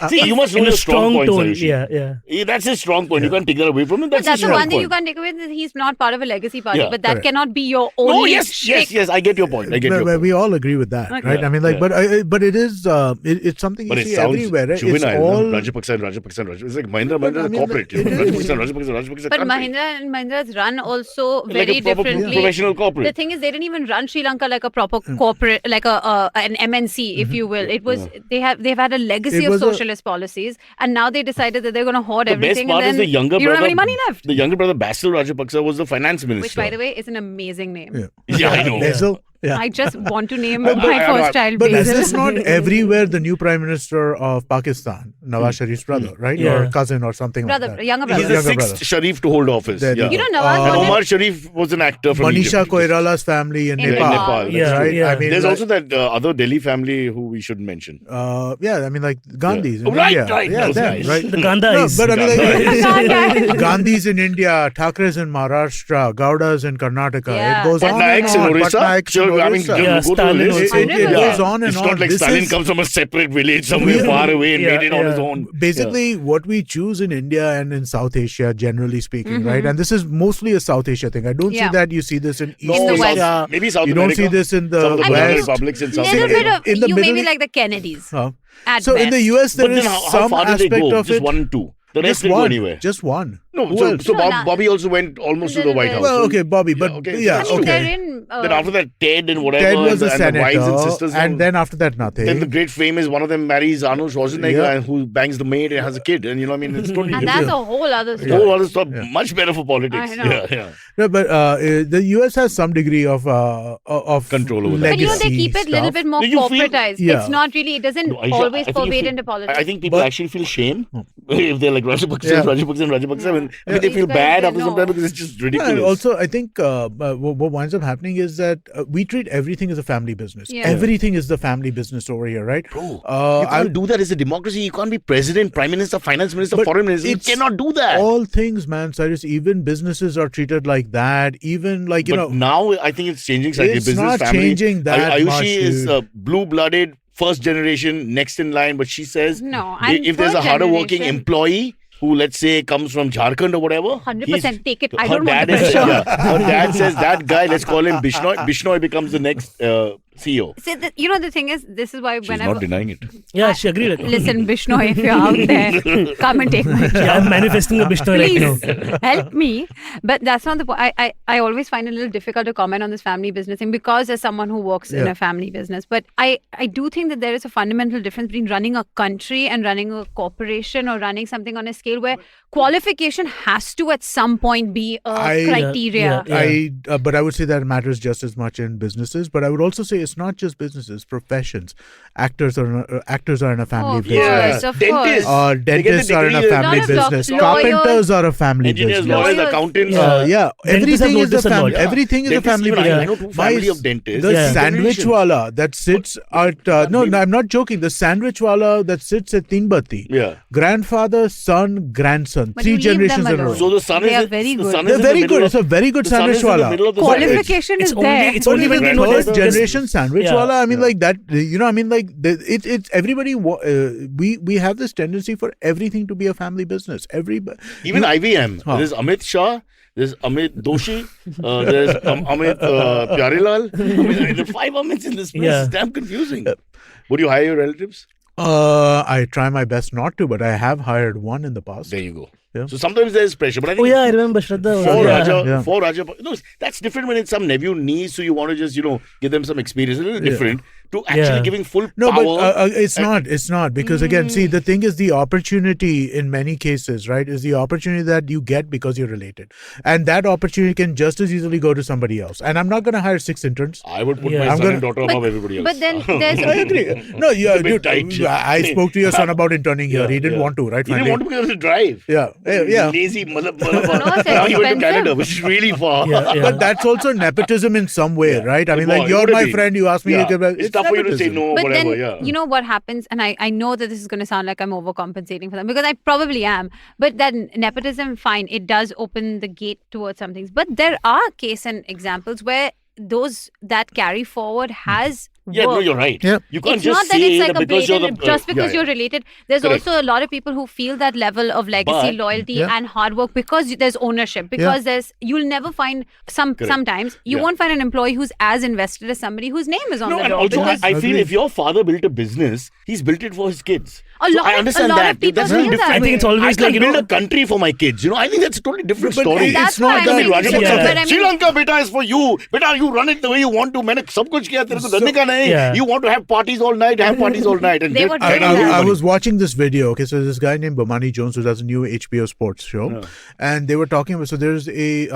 See, you must know in a your strong points, tone. Ayushi. Yeah. That's his strong point. You can't take that away from him. That's That's his the strong one thing you point. can't take away. That he's not part of a legacy party, Yeah, but that correct. cannot be your No, only. yes. I get your point. I get your But point. we all agree with that, right? Yeah, I mean, like, yeah. but it is it's something But you it see sounds everywhere. Right? It's juvenile. all Rajapaksa. It's like Mahindra is a corporate. it is. Rajapaksa. But Mahindra and Mahindra run also like very a proper differently. professional corporate. The thing is, they didn't even run Sri Lanka like a proper corporate, like an MNC, if you will. It was they've had a legacy It of was socialist policies, and now they decided that they're going to hoard The best everything. part And is then the younger you brother. don't have any money left. The younger brother, Basil Rajapaksa, was the finance minister. Which, by the way, is an amazing name. Yeah, I know. Basil. Yeah. I just want to name But- my I- first child But this Basil. is not everywhere the new Prime Minister of Pakistan, Nawaz Sharif's brother, right? Yeah. Or cousin or something Brother, like that. younger He's brother. the Younger sixth brother. Sharif to hold office. There Yeah. you You know, go. Nawaz And wanted- Omar Sharif was an actor from Manisha Egypt. Koirala's family in In Nepal. Nepal. Yeah, right? yeah. I mean, There's like, also that other Delhi family who we shouldn't mention. yeah, I mean, like Gandhis in Oh, right, India. right, Yeah, those them, guys. right? The Gandhis. No, but I mean, Gandhis. like, Gandhis in India, Thakres in Maharashtra, Gaudas in Karnataka. Yeah. It goes on and Patnaiks in on. Orissa. Patnaiks in Sure, I mean, Orissa. Yeah, go to the Stalin list. also. It goes on and It's on. not like This Stalin is- comes from a separate village somewhere far away and made it on his own. Basically, what we choose in India and in South Asia, generally speaking, right? And this is mostly a South Asia thing. I don't see Yeah. that you see this in East No, the West. Asia. maybe South You America. don't see this in the Some of the I mean, banana West. republics in South Little America. bit of In the you Middle maybe East- like the Kennedys. Huh? At So in the best. US, there But is then how some far did they aspect go? of Just it. 1 and 2. The rest Just didn't go one. anywhere. Just one. No, Who so, else? so No, Bob, Bobby also went almost to the Little White bit. House. Well, okay, Bobby, but okay. yeah, I mean, okay. they're in. Then after that, Ted and whatever. Ted was a and the wives and senator, sisters. and then after that, nothing. Then the great fame is one of them marries Arnold Schwarzenegger Yeah. and who bangs the maid and has a kid. And you know what I mean? It's totally And different. that's a whole other story. Whole other stuff, much better for politics. I know. Yeah. No, but the US has some degree of Control over that. But you know, they legacy keep it a little stuff. bit more Do you feel- corporatized. Yeah. It's not really, it doesn't No, Aisha, always I think you pervade feel- into politics. I think people But- actually feel shame if they're like Rajapaksa, Yeah. Rajapaksa. I mean, they These feel guys, bad they after some know. time because it's just Yeah, ridiculous. and also, I think what winds up happening is that we treat everything as a family business. Yeah. Everything is the family business over here, right? Bro, you I- can't do that as a democracy. You can't be president, prime minister, finance minister, But foreign minister. You it's cannot do that. all things, man, Cyrus. Even businesses are treated like that. Even like, you but know, now I think it's changing slightly. It's Business, not family. changing that Ayushi much, is dude. blue-blooded, first generation, next in line. But she says, No, I'm if there's a third harder working generation. employee who, let's say, comes from Jharkhand or whatever, 100% take it. I her don't want dad the is- pressure. yeah, her dad says that guy. Let's call him Bishnoi. Bishnoi becomes the next CEO. See, you know, the thing is, this is why She's whenever. not denying it. Yeah, she agreed. Like, Listen, Vishnu, if you're out there, come and take my job. yeah, I'm manifesting a Bishnu right now. Please help me. But that's not the point. I always find it a little difficult to comment on this family business thing because as someone who works in Yeah. a family business. But I do think that there is a fundamental difference between running a country and running a corporation or running something on a scale where qualification has to at some point be a criteria. Yeah. But I would say that it matters just as much in businesses. But I would also say it's not just businesses, professions. Actors are in a family Of business. course, of Dentists. course. They get the Dentists are in a degree, family lot of doc- business. lawyers, Carpenters are a family Engineers, business. lawyers, Lawyers. accountants. Yeah, Dentists have everything is a noticed a lot. family. Everything is a Dentists, family even business. I know two family of dentists. The Yeah. sandwich wala that sits at no, I'm not joking. The sandwich wala that sits at Tinbatti. Yeah. Grandfather, son, grandson. But 3 you leave them generations in a row. alone. So the son They is are very the good. son is They're in the very middle good. of- It's a very good the son sandwich is in the wala. middle of the Qualification It's is only- there. it's But only when even they know third that generation sandwich Yeah. wala, I mean, like that, you know, I mean, like it's everybody. We have this tendency for everything to be a family business. Even IVM. Huh. There's Amit Shah. There's Amit Doshi. There's Amit Pyarilal. There are 5 Amits in this place. Yeah. It's damn confusing. Would you hire your relatives? I try my best not to, but I have hired one in the past. There you go. Yeah. So sometimes there's pressure, but I Oh think yeah, I remember Shraddha. was- for yeah. Raja, Yeah. for Raja, no, that's different when it's some nephew niece, so you want to just give them some experience. A little different to actually Yeah. giving full No, power. but it's not because again, see, the thing is the opportunity in many cases, right, is the opportunity that you get because you're related, and that opportunity can just as easily go to somebody else. And I'm not going to hire 6 interns. I would put Yeah. my I'm son gonna- and daughter above everybody else. But then there's I agree. No, yeah, It's a bit dude, tight. I spoke to your son about interning here. Yeah, He didn't yeah. want to, right? He didn't Finally. want to because of the drive. Yeah, yeah. Lazy mother. it's Now he went to expensive. Canada, which is really far. Yeah, yeah. But that's also nepotism in some way, right? I It mean, like, was. you're It would my have been. friend. You asked me Yeah. to give. It's tough for you to say no, But whatever. then, Yeah. you know what happens, and I know that this is going to sound like I'm overcompensating for them because I probably am. But that nepotism, fine, it does open the gate towards some things. But there are case and examples where those that carry forward has Yeah, no, you're right. Yeah. You can't It's just not that say it's like that a because you're blatant, the just because you're related. There's Correct. also a lot of people who feel that level of legacy, But- loyalty, and hard work because there's ownership. Because you'll never find sometimes you won't find an employee who's as invested as somebody whose name is on No, the and door. also because I feel if your father built a business, he's built it for his kids. A So lot- I a understand lot of that. people That's feel very that different. I think it's way. always I like, can build a country for my kids. I think that's a totally different story. That's It's not why I'm that. saying Raja it's Paksha different, said, but I Sri mean, Lanka beta is for you. Beta, you run it the way you want to. मैंने सब कुछ किया तेरे को धरने का नहीं. Yeah. You want to have parties all night, have parties all night. And They get- were get doing out that. your I money. was watching this video. Okay, so this guy named Bomani Jones who does a new HBO sports show, and they were talking about. So there's the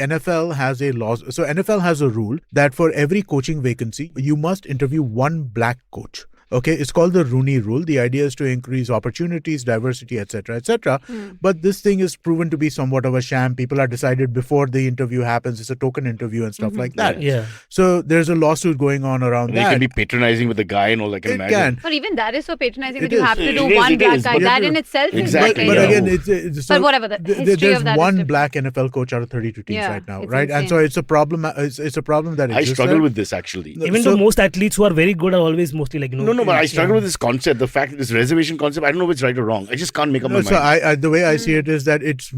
NFL has a law. So NFL has a rule that for every coaching vacancy, you must interview one black coach. Okay, it's called the Rooney Rule. The idea is to increase opportunities, diversity, etc., etc. But this thing is proven to be somewhat of a sham. People are decided before the interview happens. It's a token interview and stuff like that. Yeah. So there's a lawsuit going on around They that. can be patronizing with the guy and all. I can It imagine. can. but even that is so patronizing It that you is. have to It do is, one it black is, guy. but- That in itself Exactly, is But yeah. again, it's so But whatever, the history there's of that is one different. black NFL coach out of 32 teams Yeah, right now, it's right? And so insane. it's a problem. It's a problem that I exists. struggle there. with this actually. Even So- though most athletes who are very good are always mostly like, No, but I struggle with this concept. The fact that this reservation concept, I don't know if it's right or wrong. I just can't make up my No, mind. so I the way I see it is that it's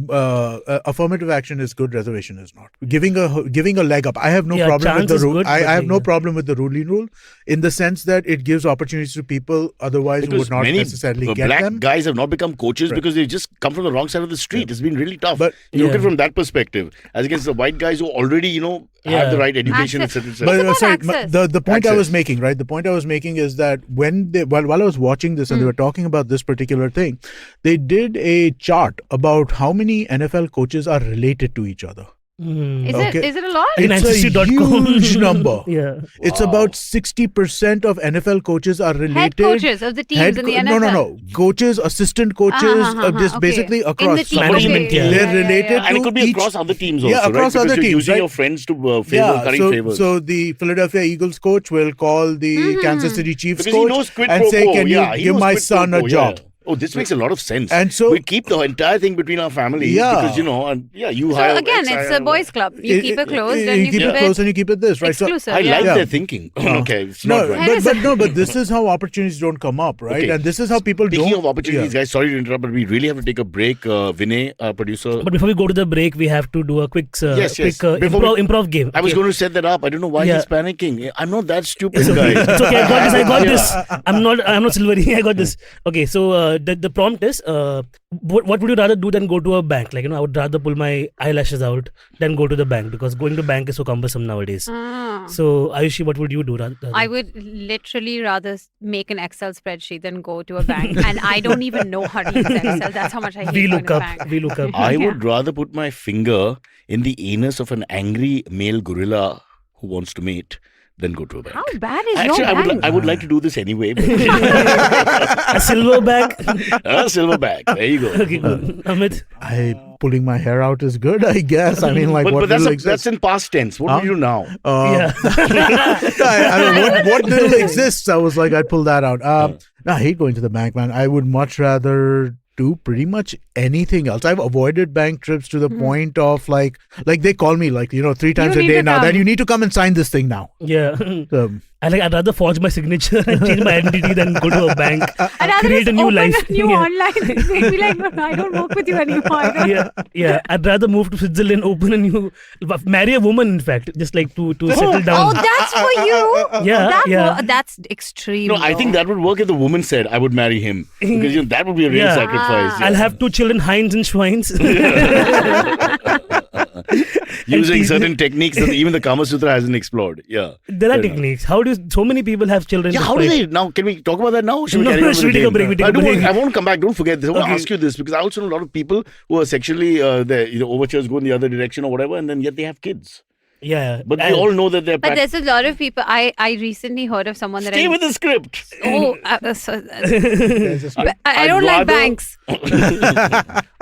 affirmative action is good, reservation is not. Giving a leg up. I have no Yeah, problem with chance the is rule. good, I but have no yeah. problem with the ruling rule in the sense that it gives opportunities to people otherwise who because would not many necessarily get black them. guys have not become coaches because they just come from the wrong side of the street. It's been really tough. But- you look at it Yeah. from that perspective, as against the white guys who already, have Yeah. the right education, Access. etc. It's But about sorry, access. the point I was Access. making, right? The point I was making is that while I was watching this and they were talking about this particular thing, they did a chart about how many NFL coaches are related to each other. Mm. Is it a lot? In It's a ancestry.com. huge number. Yeah. It's about 60% of NFL coaches are related. Head coaches of the teams in the NFL. No. Coaches, assistant coaches, just okay. basically In across. the team, Management, okay. yeah. They're related And it to could be each- across other teams also, Yeah, across right? other Because you're teams, using right? your friends to curry favors. So the Philadelphia Eagles coach will call the Kansas City Chiefs because he coach knows quid and pro say, quo. "Can Yeah, you he give knows my quid pro son a quo, job?" yeah. Oh, this makes a lot of sense. And so- we keep the entire thing between our families Yeah. because you So hire. again, X, it's I- a boys' club. You keep it closed and you keep it close and you keep it this, right? So exclusive. I like yeah. their thinking. Okay, it's not right. but this is how opportunities don't come up, right? Okay. And this is how people Speaking don't. of opportunities, guys, sorry to interrupt, but we really have to take a break. Vinay, producer. But before we go to the break, we have to do a quick, Yes. Before improv game. I was Okay. going to set that up. I don't know why Yeah. he's panicking. I'm not that stupid, It's okay. guys. It's okay. I got this. I'm not silvery. I got this. Okay. So the prompt is, what would you rather do than go to a bank? Like, I would rather pull my eyelashes out than go to the bank because going to bank is so cumbersome nowadays. Ah. So Ayushi, what would you do? I would literally rather make an Excel spreadsheet than go to a bank. And I don't even know how to use Excel. That's how much I hate We going look to a up. bank. We look up. I would rather put my finger in the anus of an angry male gorilla who wants to mate than go to a bank. How bad is Actually, your bank? I would like to do this anyway. But A silver bag. a silver bag. There you go. Okay, good. Amit. Pulling my hair out is good, I guess. I mean, like, But what that's, little that's exists? in past tense. What do you do now? Yeah. I mean, what little exists? I was like, I'd pull that out. I hate going to the bank, man. I would much rather do pretty much anything else. I've avoided bank trips to the point of like they call me 3 times a need day to now. come. Then you need to come and sign this thing now. Yeah. So, I'd rather forge my signature and change my identity than go to a bank. I'd rather create just a new open life. a new Yeah. online thing. Be like, no, I don't work with you anymore. I don't- Yeah. I'd rather move to Switzerland, open a new, marry a woman. In fact, just like to settle down. Oh, that's for you? Yeah, That's extreme. No, I think that would work if the woman said, I would marry him. Because that would be a real Yeah. sacrifice. I'll have 2 children, Heinz and Schweins. Using and certain techniques that even the Kama Sutra hasn't explored. Yeah. There are Fair enough. techniques. How do so many people have children? Yeah, how do they? Now, can we talk about that now? Should we No, carry on with should we the take a game? break? We take a break. I won't come back. Don't forget this. I want to Okay. ask you this because I also know a lot of people who are sexually, their overtures go in the other direction or whatever, and then yet they have kids. Yeah. But we all know that they're But there's a lot of people. I recently heard of someone that Stay with the script. I don't like banks.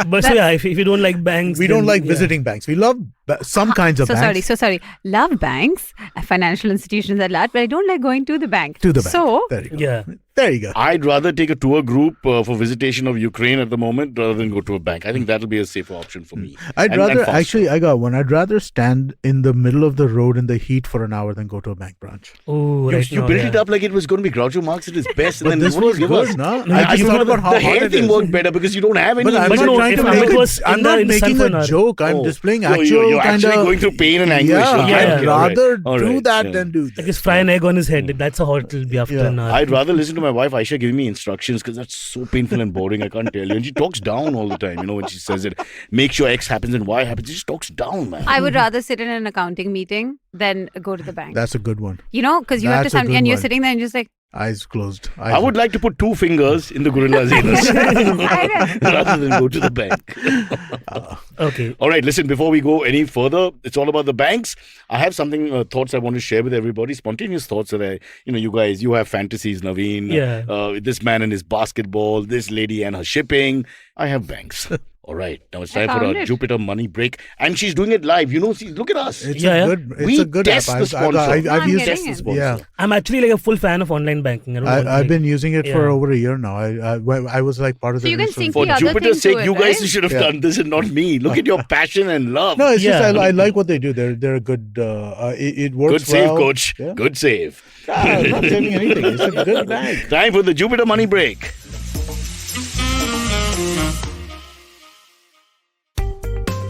But so yeah, if you don't like banks, we don't then, like yeah. visiting banks. We love Some kinds of banks. So sorry. Love banks, financial institutions at large, but I don't like going to the bank. To the bank. So there you go. Yeah. There you go. I'd rather take a tour group for visitation of Ukraine at the moment rather than go to a bank. I think that'll be a safer option for me. I'd And rather, faster. actually, I got one. I'd rather stand in the middle of the road in the heat for an hour than go to a bank branch. Oh, You, right you now, built yeah. it up like it was going to be Groucho Marx at his best. And But then this what do you was give good, us? no? No, I you just thought thought about how the hot hair it thing is. worked better because you don't have any. But I'm But not no, trying if to Amit make was I'm in the- not in the sun making for an a hour. joke. I'm Oh. displaying You're actual kind actually of... going through pain and anguish. Yeah, Okay, Yeah. I'd okay, all right. rather All do right, that yeah. than do Like this. his fry an egg on his head. That's how hot it'll be after Yeah. an hour. I'd rather listen to my wife Aisha giving me instructions because that's so painful and boring. I can't tell you. And she talks down all the time. You know, when she says it, make sure X happens and Y happens. She just talks down, man. I would rather sit in an accounting meeting than go to the bank. That's a good one. You know, because you have to That's a good and you're one. sitting there and just like, Eyes closed. I would like to put 2 fingers in the gorilla's anus rather than go to the bank. Okay. All right, listen, before we go any further, it's all about the banks. I have something, thoughts I want to share with everybody, spontaneous thoughts that you guys, you have fantasies, Naveen. Yeah. This man and his basketball, this lady and her shipping. I have banks. All right, now it's I time for found our it. Jupiter money break. And she's doing it live. You know, see, look at us. It's Yeah, a yeah. good. It's We a good test app. the sponsor. I've I'm used getting Test the it. sponsor. Yeah, I'm actually like a full fan of online banking. I don't want, I've like- been using it for Yeah. over a year now. I was like part of So the. you can initial- sync For the other Jupiter's thing sake, to you it, guys right? should have Yeah. done this and not me. Look at your passion and love. No, it's Yeah. just I like what they do. They're a good. It works. Good save, well. coach. Yeah. Good save. I'm not saving anything. It's a good bank. Time for the Jupiter money break.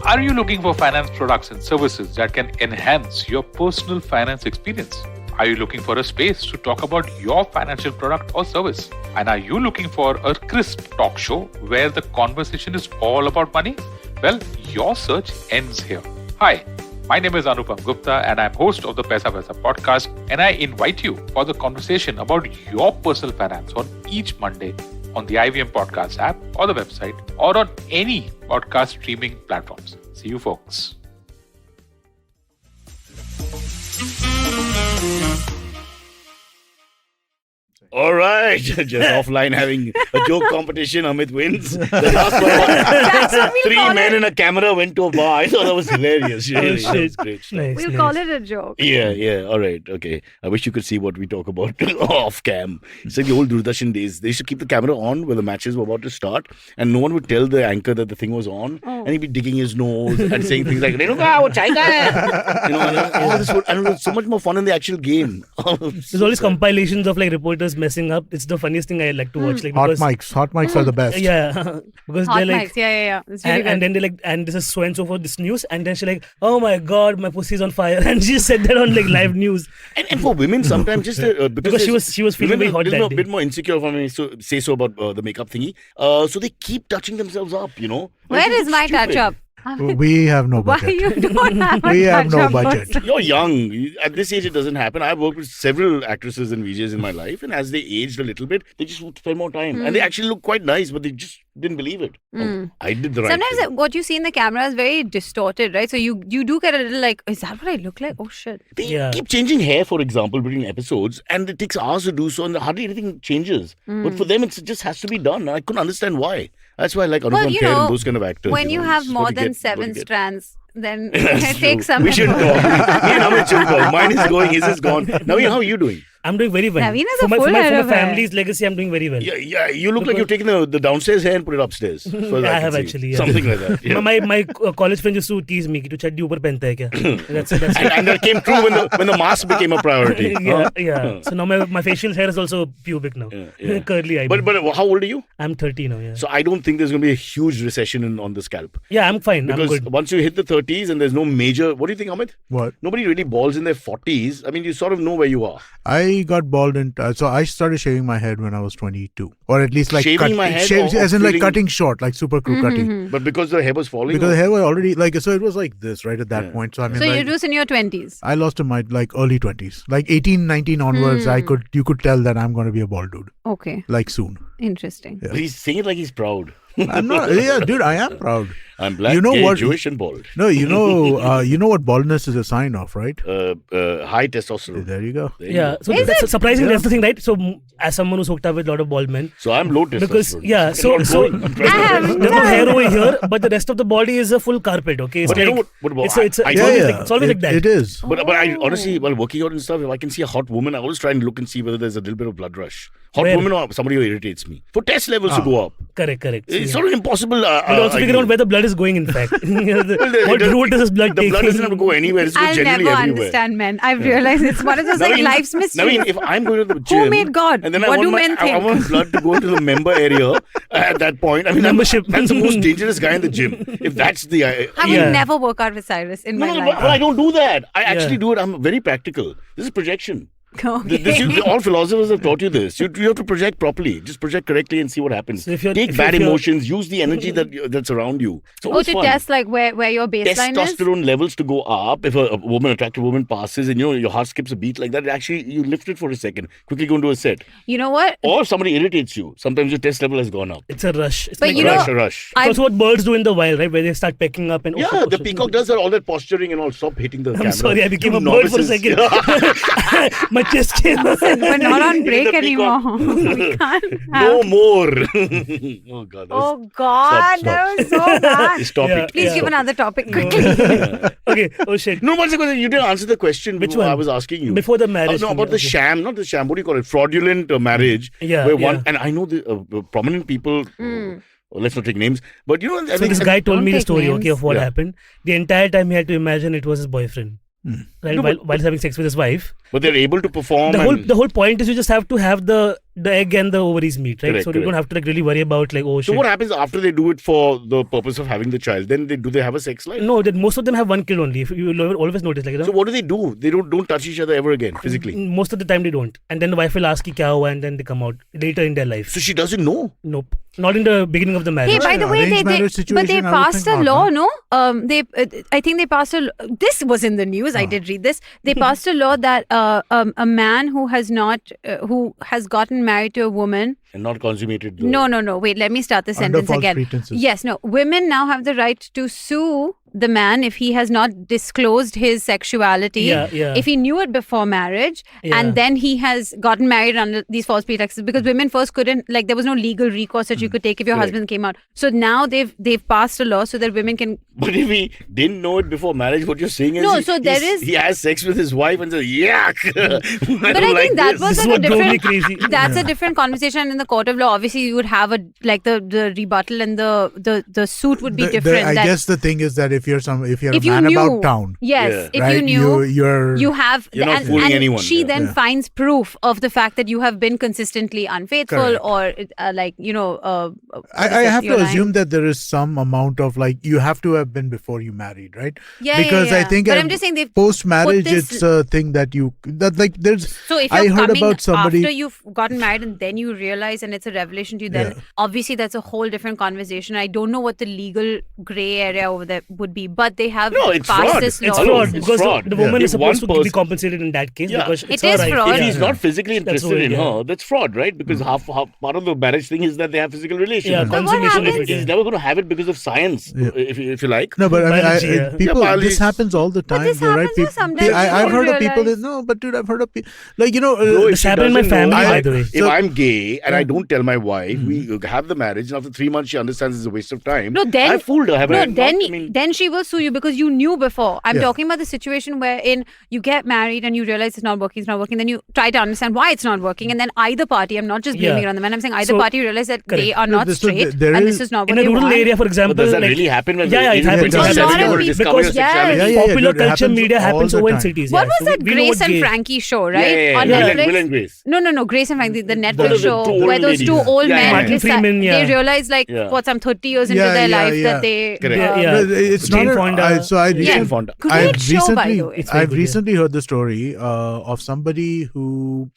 Are you looking for finance products and services that can enhance your personal finance experience? Are you looking for a space to talk about your financial product or service? And are you looking for a crisp talk show where the conversation is all about money? Well, your search ends here. Hi, my name is Anupam Gupta and I'm host of the Paisa Paisa podcast, and I invite you for the conversation about your personal finance on each Monday on the IVM Podcast app or the website or on any podcast streaming platforms. See you folks. All right. Just offline having a joke competition. Amit wins. The last one, we'll 3 call men it. in a camera went to a bar. I thought that was hilarious. Really. Oh, That was shit. great. Nice, We'll nice. call it a joke. Yeah. All right. Okay. I wish you could see what we talk about off cam. It's like the old Doordarshan days. They used to keep the camera on when the matches were about to start, and no one would tell the anchor that the thing was on, and he'd be digging his nose and saying things like, "Renuka, wo chai ka hai?" You know, and all this would, and it was so much more fun in the actual game. There's always compilations of like reporters messing up. It's the funniest thing I like to watch. Like Hot because, mics are the best. Yeah, because Hot they're like. mics. Yeah. It's really And, good. and then they like, and this is so and so for this news, and then she's like, "Oh my god, my pussy's on fire," and she said that on like live news. And for women, sometimes just Because she was feeling very hot a that day. bit more insecure for me. So say so about the makeup thingy. So they keep touching themselves up. You know. Where It's is my stupid. touch up? We have no Why budget. you don't have a We have no touch-up budget. person? You're young. At this age, it doesn't happen. I've worked with several actresses and VJs in my life, and as they aged a little bit, they just would spend more time. And they actually look quite nice, but they just didn't believe it. Oh, I did the right Sometimes thing. what you see in the camera is very distorted, right? So you do get a little like, is that what I look like? Oh shit. They Yeah. keep changing hair, for example, between episodes, and it takes hours to do so, and hardly anything changes. But for them, it just has to be done. I couldn't understand why. That's why I like Anupam you Kher know, and those kind of actors. When you know, have it's more what you than get, what you 7 get. strands, then That's it takes true. some We should talk. Me and Amit should talk. Mine is going, his is gone. Naveen, how are you doing? I'm doing very well. Naveen has for a my, full for my, head for of my hair. family's legacy, I'm doing very well. Yeah, you look like you've taken the downstairs hair and put it upstairs. So I have actually. Yeah. Something like that. Yeah. My college friends used to tease me कि तू चड्डी ऊपर पहनता है क्या? That's and that came true when the mask became a priority. yeah. So now my facial hair is also pubic now. Yeah. Curly eyebrow. But how old are you? I'm 30 now. Yeah. So I don't think there's going to be a huge recession on the scalp. Yeah, I'm fine. I'm Because good. once you hit the 30s and there's no major... What do you think, Amit? What? Nobody really balls in their 40s. I mean, you sort of know where you are. I got bald in. So I started shaving my head when I was 22, or at least like Shaving my head or as in like feeling- cutting short, like super crew cutting. But because the hair was falling... Because the hair was already like, so it was like this right at that point. So I mean, So like, it was in your 20s. I lost in my like early 20s, like 18, 19 onwards. You could tell that I'm going to be a bald dude Okay. like soon. Interesting. Yeah. But he's saying it like he's proud. I'm not. Yeah, dude, I am proud. I'm black, You know gay, what- Jewish, and bald. No, you know what baldness is a sign of, right? High testosterone. There you go. There you Yeah, go. so that's surprisingly that's the thing, right? So as someone who's hooked up with a lot of bald men, So I'm low testosterone. because yeah, so I'm so not going- I'm trying to- there's no hair over here, but the rest of the body is a full carpet. Okay, it's But you like know what about- it's I- always like, it's always like that. It is. But I honestly, while working out and stuff, if I can see a hot woman, I always try and look and see whether there's a little bit of blood rush. Hot Where? woman or somebody who irritates me. For test levels to go up. Correct. It's Yeah. sort of impossible. But also figure out where the blood is going. In fact, what route does this blood The take? blood doesn't have to go anywhere. It's I'll generally never everywhere. understand men. I've realized it's one of those like Naveen- life's mysteries. Naveen, if I'm going to the gym, made God? and then What I do want men I think? want blood to go into the member area at that point. I mean, Membership. that's the most dangerous guy in the gym. If that's the I will Yeah. never work out with Cyrus in my no, life. but I don't do that. I actually Yeah. do it. I'm very practical. This is projection. Okay. All philosophers have taught you this. You have to project properly. Just project correctly and see what happens. So if you're- Take if bad you're- emotions. Use the energy that's around you. It's Oh, always to fun. test like where your baseline is. Testosterone levels to go up. If a attractive woman passes and your heart skips a beat like that, actually you lift it for a second. Quickly go into a set. You know what? Or if somebody irritates you, sometimes your test level has gone up. It's a rush. It's But like you know, rush. it's also what birds do in the wild, right? Where they start pecking up and Yeah, the peacock does that, all that posturing and all. Stop hitting the camera. I'm sorry, I became You a bird for a novices. second. My chest came. We're not on break The peacock. anymore. We can't No have... more. Oh God. Oh God, Stop. that was so bad. Stop Yeah. it. Please give Stop. another topic quickly. Okay. Oh shit. No, one second. You didn't answer the question. Which I one? was asking you Before the marriage No, thing, about the okay. sham, not the sham. What do you call it? Fraudulent marriage. Yeah, Where yeah. one, and I know the prominent people. Let's not take names, but you know. I So think- this guy told Don't me the take story, okay, names. of what Yeah. happened. The entire time he had to imagine it was his boyfriend, right? No, while but- he's having sex with his wife. But they're able to perform. The whole point is you just have to have the egg and the ovaries meet, right? Correct, So you don't correct. have to like really worry about like, oh So shit. what happens after they do it for the purpose of having the child? Then do they have a sex life? No, that most of them have one kid only. If you will always notice, like you know, So what do? They don't touch each other ever again physically. most of the time they don't, and then the wife will ask ki kya hua, and then they come out later in their life. So she doesn't know. Nope, not in the beginning of the marriage. Hey, by the way, Arranged marriage but they situation, I would passed think a not, law, no? no? I think they passed a. This was in the news. I did read this. They passed a law that a man who has gotten married to a woman. And not consummated. the- No. Wait, let me start the Under sentence false again. pretenses. Yes, no. Women now have the right to sue the man if he has not disclosed his sexuality. Yeah, yeah. If he knew it before marriage, Yeah. and then he has gotten married under these false pretexts, because women first couldn't, like, there was no legal recourse that you could take if your Correct. husband came out. So now they've passed a law so that women can. But if he didn't know it before marriage, what you're saying is No, so there is- he has sex with his wife and says, yuck. But I think that was This is like a what drove me different. crazy. That's a different conversation. And in the court of law, obviously, you would have the rebuttal and the suit would be different. I that guess the thing is that if you're a if you man knew, about town, yes, Yeah. if right, you knew, you're you have, You're not and, fooling and anyone, she yeah. then Yeah. finds proof of the fact that you have been consistently unfaithful, Correct. or like I have to assume that there is some amount of like you have to have been before you married, right? Yeah, because yeah, I yeah. think But I'm just saying they've post marriage put this- it's a thing that like there's. So if I you're heard coming about somebody. after you've gotten married and then you realize and it's a revelation to you, then Yeah. obviously that's a whole different conversation. I don't know what the legal grey area over there would be, but they have No, it's passed fraud. this law. It's Hello, fraud it's because fraud. the woman Yeah. is If one supposed to be person- compensated in that case Yeah. because It it's her is right. fraud. If Yeah. he's not physically That's interested in right, yeah. her, that's fraud, right? Because half part of the marriage thing is that they have physical relations. Yeah, But what consummation of happens- it. He's yeah. never going to have it because of science, Yeah. if you like. No, but I mean, Biology, yeah. people. Yeah, biology this is- happens all the time. this You're right. happens, People, sometimes you I've don't heard of people realize. that no, but dude, I've heard of people like Bro, This she happened in my doesn't know- family, by if- the way. If So- I'm gay and I don't tell my wife, we have the marriage, and after 3 months she understands it's a waste of time. No, then I fooled her. Have I no, not? then I mean, then she will sue you because you knew before. I'm Yeah. talking about the situation wherein you get married and you realize it's not working. Then you try to understand why it's not working, and then either party. I'm not just blaming Yeah. it on the man. I'm saying either So- party realize that they Correct. are not So straight there and is- this is not what In a they rural want. area, for but example, does that like, really happen? When Yeah, it even happens. 27 A lot year of old people- discover because- your sexuality? Yeah, yeah, popular dude, it culture happens media all happens the over in time. cities. What yeah. was So that we know Grace what and gay- Frankie show, right? Yeah, On Will and- Netflix. Will and Grace. No, Grace and Frankie, the The Netflix show two old where those ladies. two old Yeah, men yeah, Martin decide- Freeman, yeah. they realize like Yeah. what, some 30 years into Yeah, their yeah, life yeah. that they Correct. Yeah. No, it's Jane not. Fonda. So I Yeah. Jane Fonda. Great I've show, by recently, the way. It's very I've good, yeah. recently heard the story of somebody who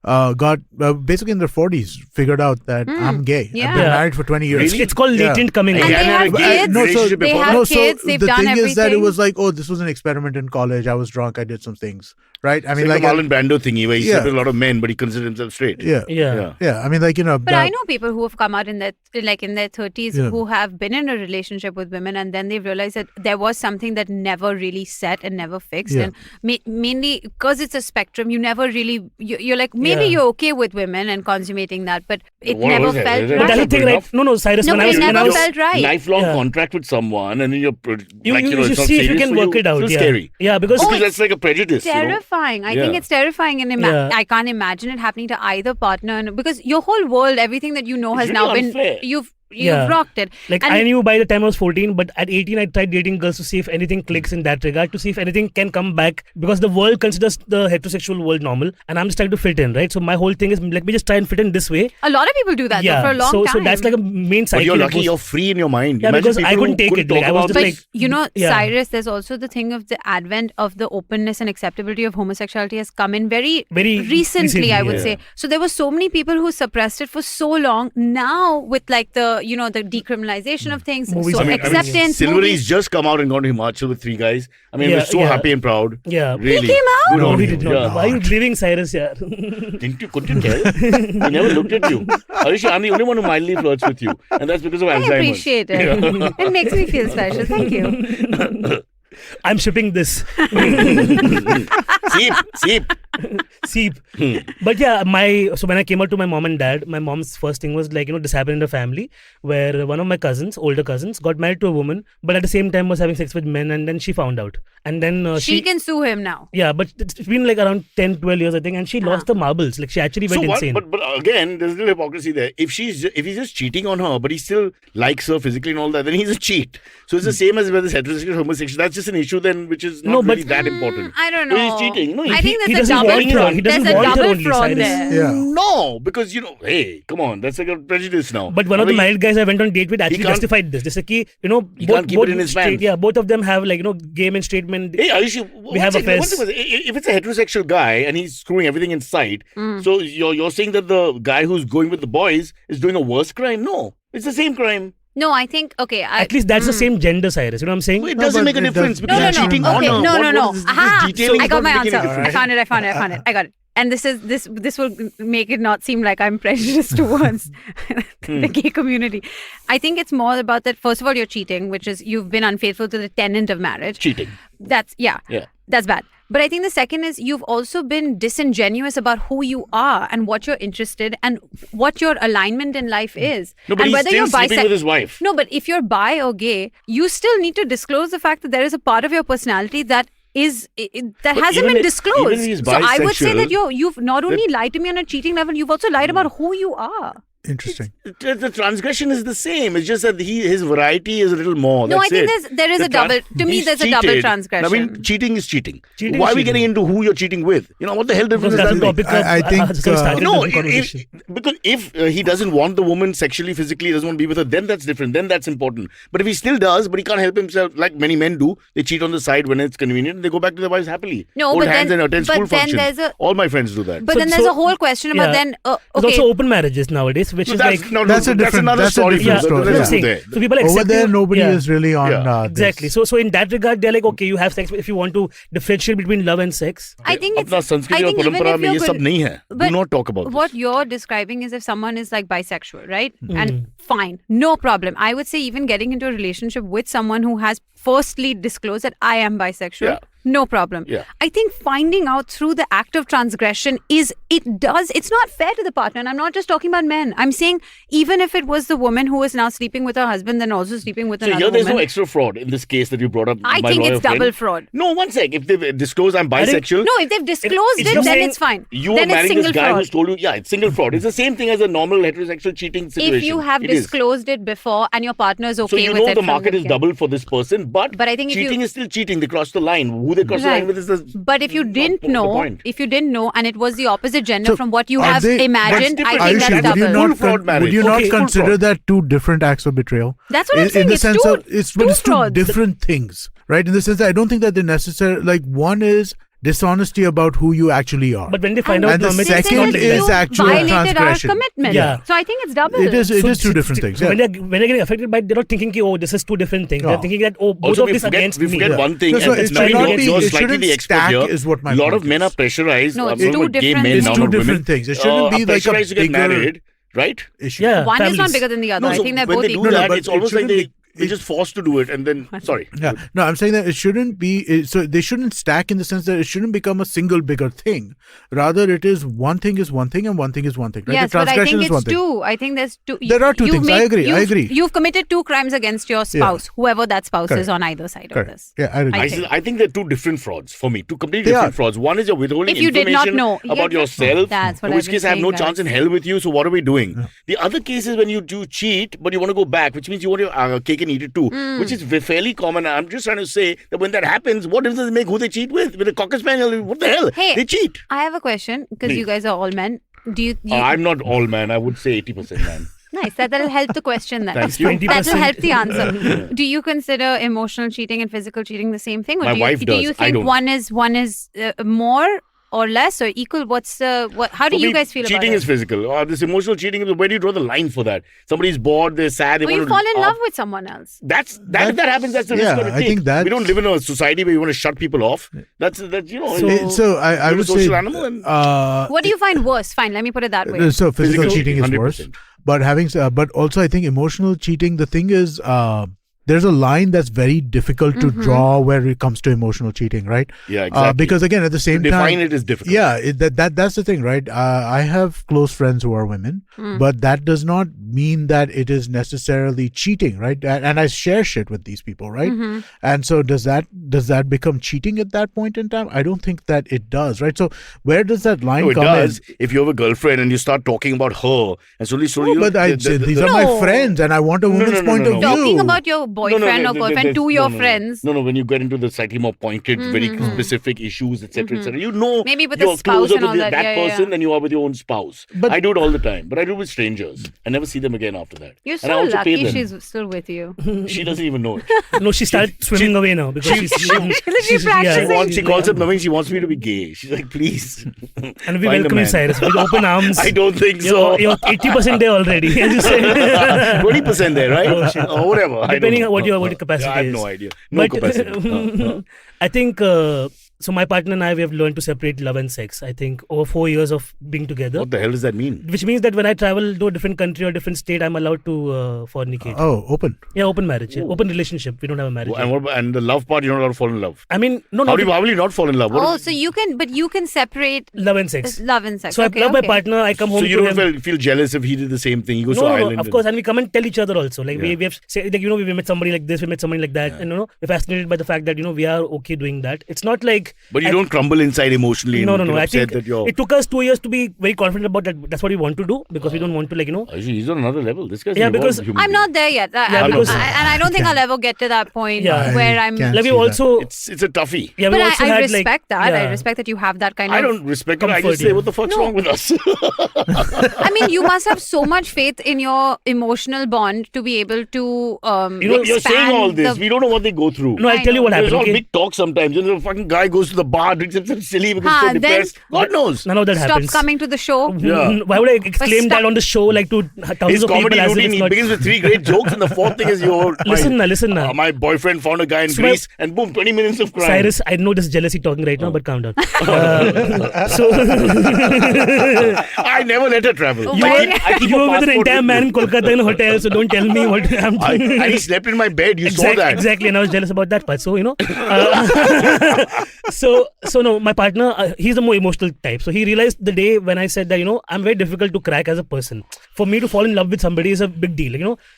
got basically in their 40s figured out that I'm gay. Yeah. I've been married for 20 years. It's called latent coming And out. they have kids. No, so They have kids. They've the done thing is that it everything. was like, oh, this was an experiment in college. I was drunk. I did some things, right? I It's mean, like like, the Marlon Brando thingy where he Yeah. slept with a lot of men, but he considered himself straight. yeah, Yeah. I mean, like, But I know people who have come out in their 30s Yeah. who have been in a relationship with women, and then they've realized that there was something that never really set and never fixed. Yeah. And mainly because it's a spectrum, you never really you're like maybe Yeah. you're okay with women and consummating that, but it What never was it? felt Is it But that's right. the thing, right? No, Cyrus. No, when but I was, it when I never was, felt right. Lifelong Yeah. contract with someone, and then you're you it's not see if you serious can for work it out. It's Yeah. scary. Yeah, because Because that's like a prejudice. Terrifying. I think Yeah. it's terrifying, and Yeah. I can't imagine it happening to either partner. And because your whole world, everything that you know, has It's now really been unfair. you've Yeah. rocked it. Like And- I knew by the time I was 14, but at 18 I tried dating girls to see if anything clicks in that regard, to see if anything can come back, because the world considers the heterosexual world normal, and I'm just trying to fit in, right? So my whole thing is, let me just try and fit in this way. A lot of people do that though, Yeah, for a long so time. that's like a main But cycle. you're that lucky goes- you're free in your mind. Yeah, Imagine because I people couldn't who take couldn't it. Like, talk I was about just this. like, you know, yeah. Cyrus, there's also the thing of the advent of the openness and acceptability of homosexuality has come in very recently, I would yeah. say. So there were so many people who suppressed it for so long. Now with like the the decriminalization of things, Movies so are- acceptance. Silvery's movies. just come out and gone to Himachal with 3 guys. I mean, we're Yeah, so yeah. happy and proud. Yeah. Really. He came out? Good No, on he you. did not. Yeah. Why are you leaving Cyrus here? Couldn't you tell? He never looked at you. Ayushi, I'm the only one who mildly flirts with you. And that's because of I Alzheimer's. appreciate it. It makes me feel special. Thank you. I'm shipping this. Seep. Seep. But yeah, so when I came out to my mom and dad, my mom's first thing was like, this happened in the family where one of my older cousins, got married to a woman, but at the same time was having sex with men, and then she found out. And then She can sue him now. Yeah, but it's been like around 10, 12 years, I think, and she lost the marbles. Like she actually went So what? insane. But again, there's a little hypocrisy there. If he's just cheating on her, but he still likes her physically and all that, then he's a cheat. So it's the same as whether it's heterosexual or homosexual. That's just an issue then, which is not really that important. I don't So know. he's cheating. No, I think he there's a doesn't double want her. He doesn't there's a want her double only, fraud Cyrus. there. Yeah. No, because hey, come on, that's like a prejudice now. But one of the married guys I went on date with actually can't- justified this. They said, He can't keep it in his straight, pants. yeah, both of them have like gay men, straight men. Hey, Ayushi, We have affairs. if it's a heterosexual guy and he's screwing everything in sight, so you're saying that the guy who's going with the boys is doing a worse crime? No, it's the same crime. No, I think At least that's the same gender, Cyrus. You know what I'm saying? It No, doesn't but make a it difference does- because No, he's cheating okay, on her. no. What is this Aha, detailing I is got not my making a answer. difference. I got it. And this will make it not seem like I'm prejudiced towards the gay community. I think it's more about that. First of all, you're cheating, which is you've been unfaithful to the tenant of marriage. Cheating. That's that's bad. But I think the second is you've also been disingenuous about who you are and what you're interested and what your alignment in life is. No, but and he's whether still you're sleeping with his wife. No, but if you're bi or gay, you still need to disclose the fact that there is a part of your personality that that hasn't even been if- disclosed. even if he's So I would say that bisexual, you've not only lied to me on a cheating level, you've also lied about who you are. Interesting. The transgression is the same. It's just that his variety is a little more. No, That's I think it. there is The a double. To me, he's there's a double cheated. transgression. I mean, cheating is cheating. Cheating Why is are we cheating. getting into who you're cheating with? What the hell difference Because does that's that the make? topic. I think, that's gonna start a No, different conversation. because if he doesn't want the woman sexually, physically, doesn't want to be with her, then that's different. Then that's important. But if he still does, but he can't help himself, like many men do, they cheat on the side when it's convenient, and they go back to their wives happily. No, Hold but hands then- and attend but school then functions. there's a- All my friends do that. But So- then there's so- a whole question about yeah. then. There's Okay, also open marriages nowadays, which is that's, like no, That's a different- another that's a story. different Let's story. go I'm saying. there. So people Over accept there, you- nobody yeah. is really on this. Exactly. So in that regard, they're like, okay, you have sex if you want to differentiate between love and sex. I think it's. अपना संस्कृति I और think even परंपरा if में you're ये सब good- नहीं है. Do but not talk about this. What you're describing is if someone is like bisexual, right? And fine, no problem. I would say even getting into a relationship with someone who has firstly disclosed that I am bisexual. Yeah. No problem. Yeah. I think finding out through the act of transgression it's not fair to the partner. And I'm not just talking about men. I'm saying even if it was the woman who is now sleeping with her husband, then also sleeping with So another here there's woman. no extra fraud in this case that you brought up. I my think lawyer it's friend. double fraud. No, one sec. If they disclose I'm think- bisexual, No, if they've disclosed it's it, just then saying it's fine. you are then it's marrying single this guy fraud. who's told you, yeah, it's single fraud. It's the same thing as a normal heterosexual cheating situation. If you have It is. disclosed it before and your partner is okay So you with know it the from market is beginning. double for this person, but I think if cheating you- is still cheating. They cross the line. Who they cross the line Right. with is the. But if you didn't the know, point. and it was the opposite gender So from what you are have they- imagined, That's I different. think Ayushi, that's would you double. Full not fraud marriage. would you not Okay, full consider fraud. that two different acts of betrayal? That's what I'm in saying. the It's sense two- of it's two two frauds. different things, right? In the sense that I don't think that they're necessary. Like one is dishonesty about who you actually are. But when they find out, And the Amit, it's second not like is that. actual violated our transgression. commitment. Yeah. So I think it's double. It is two different So things. when Yeah. they're getting affected by it, they're not thinking, oh, this is two different things. No. They're thinking that, oh, both Also, of this against we me. forget one thing. No, so and it Navin, should not you're be- slightly it shouldn't the expert stack here. is what my A lot point of men is. are pressurized. No, I'm it's talking two about gay different men, things. not It's two about women. different things. It shouldn't be like a pressurized to get bigger married, right? issue. Yeah, One is not families. bigger than the other. No, I so think they're when both they do equal. that, but it's it almost like shouldn't they're just forced to do it, and then sorry. Yeah, no, I'm saying that it shouldn't be. So they shouldn't stack in the sense that it shouldn't become a single bigger thing. Rather, it is one thing is one thing and one thing is one thing. Right? Yes, the but I transgression think is one it's thing. two. I think there's two. There are two you've things. I agree. You've committed two crimes against your spouse, whoever that spouse Correct. is on either side of Correct. this. Yeah, I agree. I think they're two different frauds for me. Two completely They different are. frauds. One is you're withholding If you did not information know. about Yeah, yourself, that's what in which I've case been I have no saying, chance in guys. hell with you. So what are we doing? The other case is when you do cheat, but you want to go back, which means you want your cake and eat it too, which is fairly common. I'm just trying to say that when that happens, what difference does it make who they cheat with? With a cocker spaniel, what the hell? Hey, They cheat. I have a question because Please. you guys are all men. Do you? I'm not all man. I would say 80% man. Nice. That'll help the question then. Thank you. 20%. That'll help the answer. Do you consider emotional cheating and physical cheating the same thing, or My do wife you does. I think don't. one is more or less or equal? What's the what? How do For you me, guys feel about cheating it? is physical. Or this emotional cheating, where do you draw the line for that? Somebody's bored, they're sad, they Or want you to fall in love with someone else. If that happens, that's the risk Yeah, you gotta I take. think that's- We don't live in a society where you want to shut people off. That's you know. So I you're a would social say. animal and- What do you find worse? Fine, let me put it that way. So physical Physical cheating is 100%. worse, but but also I think emotional cheating. The thing is, there's a line that's very difficult to draw where it comes to emotional cheating, right? Yeah, exactly. Because again, at the same to define time, it is difficult. yeah, that's the thing, right? I have close friends who are women, but that does not mean that it is necessarily cheating, right? And I share shit with these people, right? And so does that become cheating at that point in time? I don't think that it does, right? So where does that line No, it come does. in? If you have a girlfriend and you start talking about her, and slowly, No, you but these are my No. friends, and I want a woman's point of view. Talking about your boyfriend or girlfriend to your friends. No, when you get into the slightly more pointed, very specific issues, etc., etc., you know, Maybe with you're the spouse closer and to all that. Yeah, yeah, person yeah. than you are with your own spouse. But- I do it all the time, but I do it with strangers. I never see them again after that. You're and I so also pay lucky them. she's still with you. She doesn't even know it. No, she started swimming away now because she's practicing. She calls up Navin. She wants me to be gay. She's like, please. And we Find a welcome you, man. Cyrus, with open arms. I don't think so. You're 80% there already. As you said. 20% there, right? Oh, shit. Or whatever. I Depending don't on know. what your capacity I have is. no idea. No But, capacity. I think so. My partner and I, we have learned to separate love and sex. I think over 4 years of being together, What the hell does that mean? which means that when I travel to a different country or different state, I'm allowed to fornicate. Oh, open. Yeah, open marriage, open relationship. We don't have a marriage. And, yet. and the love part, you're not allowed to fall in love. I mean, no, How no. will you not fall in love? What Oh, if- so you can separate Love and sex. love and sex. So okay, I love my okay. partner. I come home so you to don't him. feel jealous if he did the same thing. He goes to No, Ireland. of course, and we come and tell each other also. Like Yeah. we have say, like we met somebody like this, we met somebody like that, and we're fascinated by the fact that we are okay doing that. It's not like. But you don't crumble inside emotionally. No. and get I upset think that you're. it took us 2 years to be very confident about that. That's what we want to do because we don't want to Actually, he's on another level. This guy's Yeah, an because evolved human I'm being. not there yet. Yeah, I'm because- not- and I don't think I'll ever get to that point Yeah. where I I'm. can't Like we see that. also. It's a toughie. Yeah, we But also I had respect like, that. I yeah. respect that you have that kind I of. don't respect it. I comfort, just say, yeah. what the fuck's No. wrong with us? I mean, you must have so much faith in your emotional bond to be able to. You're saying expand all this. the- We don't know what they go through. No, I'll I tell you know. what There's happened. all Okay? big talk sometimes. The fucking guy goes to the bar, drinks something silly because he's so then- depressed. God knows. None of that Stop happens. coming to the show. Yeah. Why would I exclaim stop- that on the show like to thousands His of people comedy as if routine, it's he not? begins with 3 great jokes, and the 4th thing is Listen now. My boyfriend found a guy in So Greece, and boom, 20 minutes of crime. Cyrus, I know this is jealousy talking right now, but calm down. So I never let her travel. You were- I keep you a were with an passport entire with man me. in Kolkata in a hotel, so don't tell me what I'm doing. And he slept in my bed. You saw that. Exactly, and I was jealous about that part. So so no, my partner, he's the more emotional type. So he realized the day when I said that I'm very difficult to crack as a person. For me to fall in love with somebody is a big deal.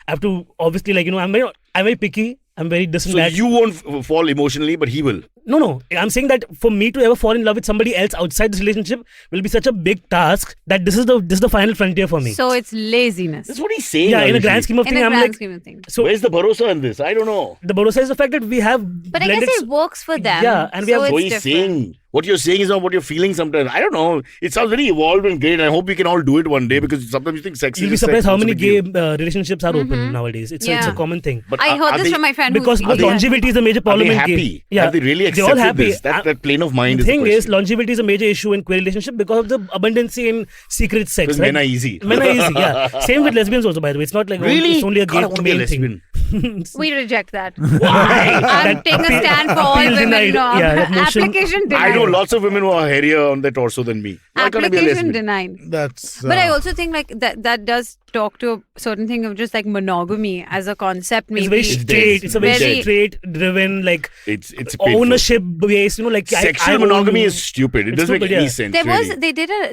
I have to obviously I'm very picky. I'm very this and So that. you won't fall emotionally, but he will. No. I'm saying that for me to ever fall in love with somebody else outside this relationship will be such a big task that this is the final frontier for me. So it's laziness. That's what he's saying. Yeah, in a Ayushi. grand scheme of In things, a I'm grand like. scheme of things. So Where's the bharosa in this? I don't know. the bharosa is the fact that we have. But I guess blended it works for them. Yeah, and we have- so So it's he's different. saying what you're saying is not what you're feeling sometimes. I don't know. It sounds very evolved and great. I hope we can all do it one day because sometimes you think sex is You'll be just sex, surprised how what's many the gay big deal? relationships are open nowadays. It's a Yeah. common thing. But I are heard this they- from my friend Because who's both they- longevity is a major Are problem they in happy? gay. Yeah, Have they really accepted they're all accepted happy. this. That plane of mind The is thing the is, question. longevity is a major issue in queer relationship because of the abundance in secret sex. Because men are easy. Men are easy, yeah. Same with lesbians also, by the way. It's not like Really? it's only a God, I gay want to be a male thing. lesbian. We reject that. Why? I'm taking a stand for all appeal women. denied. No, Yeah, that motion- application I denied. know lots of women who are hairier on their torso than me. Why can't I be a Application lesbian? denied. That's. But I also think like that does talk to a certain thing of just like monogamy as a concept. Maybe It's very straight. It's a very very- straight-driven, like It's painful. ownership-based. Like Sexual I monogamy own- is stupid. It It's doesn't stupid, make any yeah. sense. There was really.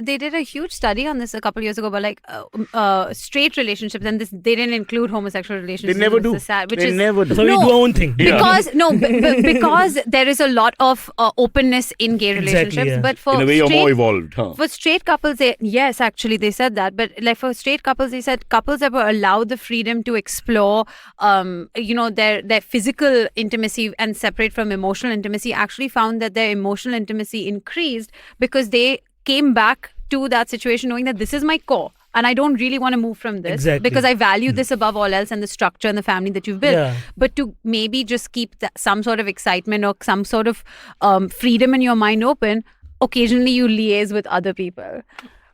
they did a huge study on this a couple years ago, but like straight relationships, and this they didn't include homosexual relationships. They never which do. is sad, which They is never do. So we No. do our own thing. Yeah. because there is a lot of openness in gay Exactly, relationships, yeah. but for In a way, you're more straight evolved. Huh? for straight couples, yes, actually they said that, but like for straight couples, they said couples that were allowed the freedom to explore, their physical intimacy and separate from emotional intimacy, actually found that their emotional intimacy increased because they came back to that situation knowing that this is my core. And I don't really want to move from this Exactly. because I value this above all else and the structure and the family that you've built. Yeah. But to maybe just keep some sort of excitement or some sort of freedom in your mind open, occasionally you liaise with other people.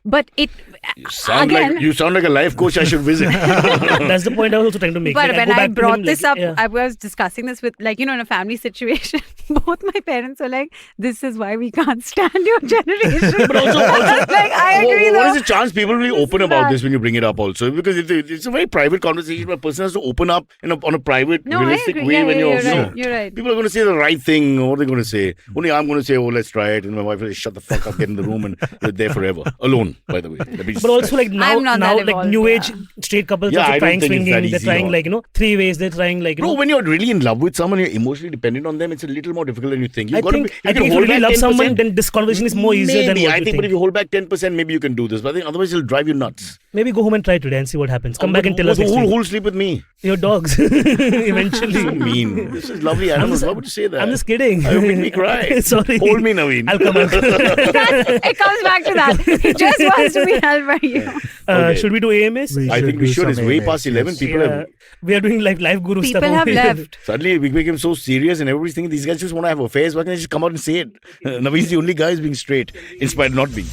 But it You sound again, like a life coach I should visit. That's the point I was also trying to make. but Like, when go I back to brought him, this like, up, yeah. I was discussing this with, like, in a family situation. Both my parents were like, "This is why we can't stand your generation." But also, like, I agree. what though. is the chance people will be open is about bad. this when you bring it up also? Because it's a very private conversation where a person has to open up on a private, No, I realistic agree. way Yeah, when yeah, you're you're right. no. You're right. People are going to say the right thing. What are they going to say? Only I'm going to say, oh, let's try it. And my wife will say, shut the fuck up, get in the room, and you're there forever. Alone, by the way. Let me just But also like I'm not now that like evolved, new age yeah. straight couples Yeah, also I don't trying think it's that swinging. They're easy, trying no. like 3 ways. They're trying like Bro, when you're really in love with someone, you're emotionally dependent on them, it's a little more difficult than you think. I think if you really love someone, then this conversation is more easier than maybe. what I you think, but if think. you hold back 10%, maybe you can do this. But I think otherwise it'll drive you nuts. Maybe go home and try today and see what happens. Come back and tell us next week. Who'll sleep with me? Your dogs eventually. So mean. This is lovely animals. Why would you say that? I'm just kidding. You make me cry. Sorry. Hold me, Naveen. I'll come. It comes back to that. He just wants to be held by you. Okay. Should we do AMS? I think we should. It's way past 11. People have... We are doing like live guru People stuff. have over here. left. Suddenly we became so serious and everybody's thinking these guys just want to have affairs. Why can't they just come out and say it? Naveen's the only guy who's being straight, in spite of not being.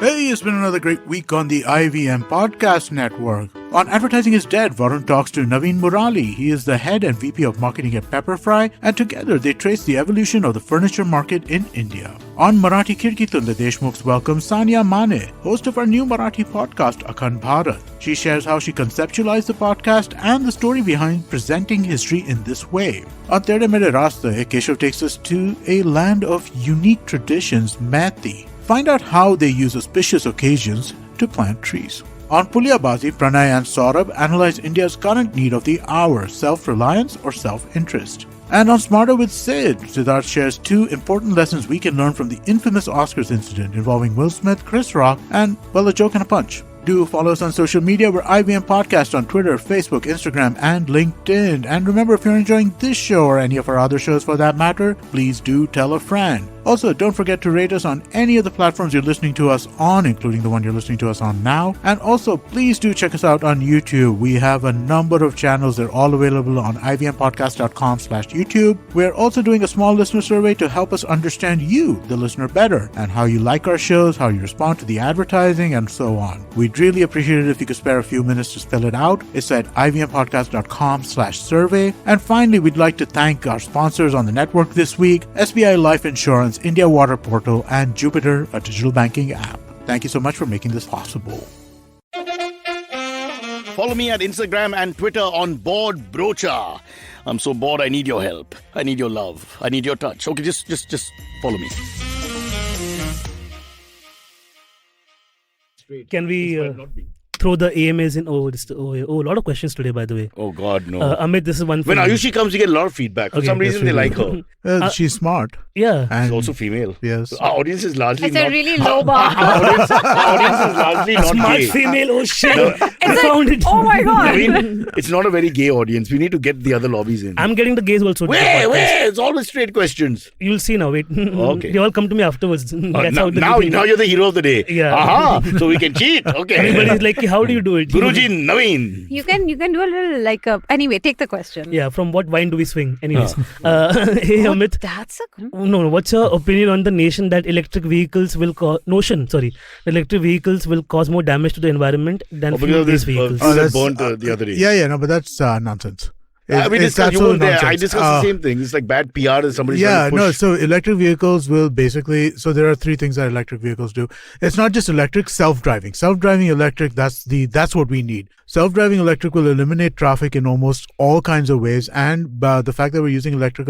Hey, it's been another great week on the IVM Podcast Network. On Advertising is Dead, Varun talks to Navin Murali. He is the head and VP of marketing at Pepperfry, and together they trace the evolution of the furniture market in India. On Marathi Kirkitun, the Deshmukhs welcome Sania Mane, host of our new Marathi podcast, Akhand Bharat. She shares how she conceptualized the podcast and the story behind presenting history in this way. On Tere Mere Rasta, Keshav takes us to a land of unique traditions, Mathi. Find out how they use auspicious occasions to plant trees. On Pulyabazi, Pranay and Saurabh analyze India's current need of the hour, self-reliance or self-interest. And on Smarter with Sid, Siddharth shares 2 important lessons we can learn from the infamous Oscars incident involving Will Smith, Chris Rock, and, well, a joke and a punch. Do follow us on social media. We're IVM Podcast on Twitter, Facebook, Instagram, and LinkedIn. And remember, if you're enjoying this show or any of our other shows for that matter, please do tell a friend. Also, don't forget to rate us on any of the platforms you're listening to us on, including the one you're listening to us on now. And also, please do check us out on YouTube. We have a number of channels. They're all available on ivmpodcast.com/YouTube. We're also doing a small listener survey to help us understand you, the listener, better, and how you like our shows, how you respond to the advertising, and so on. We'd really appreciate it if you could spare a few minutes to spell it out. It's at ivmpodcast.com/survey. And finally, we'd like to thank our sponsors on the network this week, SBI Life Insurance, India Water Portal, and Jupiter, a digital banking app. Thank you so much for making this possible. Follow me at Instagram and Twitter on Bored Brocha. I'm so bored, I need your help. I need your love. I need your touch. Okay, just follow me. Can we throw the AMAs in? Oh, a lot of questions today, by the way. Oh God, no. Amit, this is one for When you. Ayushi comes, you get a lot of feedback. For Okay, some reason, they that's like really her. She's smart. Yeah. And She's also female. Yes. Our audience is largely It's not... a really low bar. Our audience is largely not Smart gay. female, oh shit. No. I found it. Oh my god. I mean, it's not a very gay audience. We need to get the other lobbies in. I'm getting the gays also. to the podcast. Where? It's always straight questions. You'll see now. Wait. Okay. They all come to me afterwards. That's how the Now meeting- you're the hero of the day. Yeah. Aha! So we can cheat. Okay. Everybody's like, how do you do it? Guruji Navin. You can do a little like a. Anyway, take the question. Yeah, from what wine do we swing? Anyways. Hey, Amit. That's a good. No, what's your opinion on the notion that electric vehicles will electric vehicles will cause more damage to the environment than fuel-based vehicles? That burnt the other day. Yeah, no, but that's nonsense. We discussed, you weren't there. I discussed the same thing. It's like bad PR that somebody's trying to push. So electric vehicles will basically, so there are three things that electric vehicles do. It's not just electric, self-driving. Self-driving electric, that's what we need. Self-driving electric will eliminate traffic in almost all kinds of ways. And the fact that we're using electric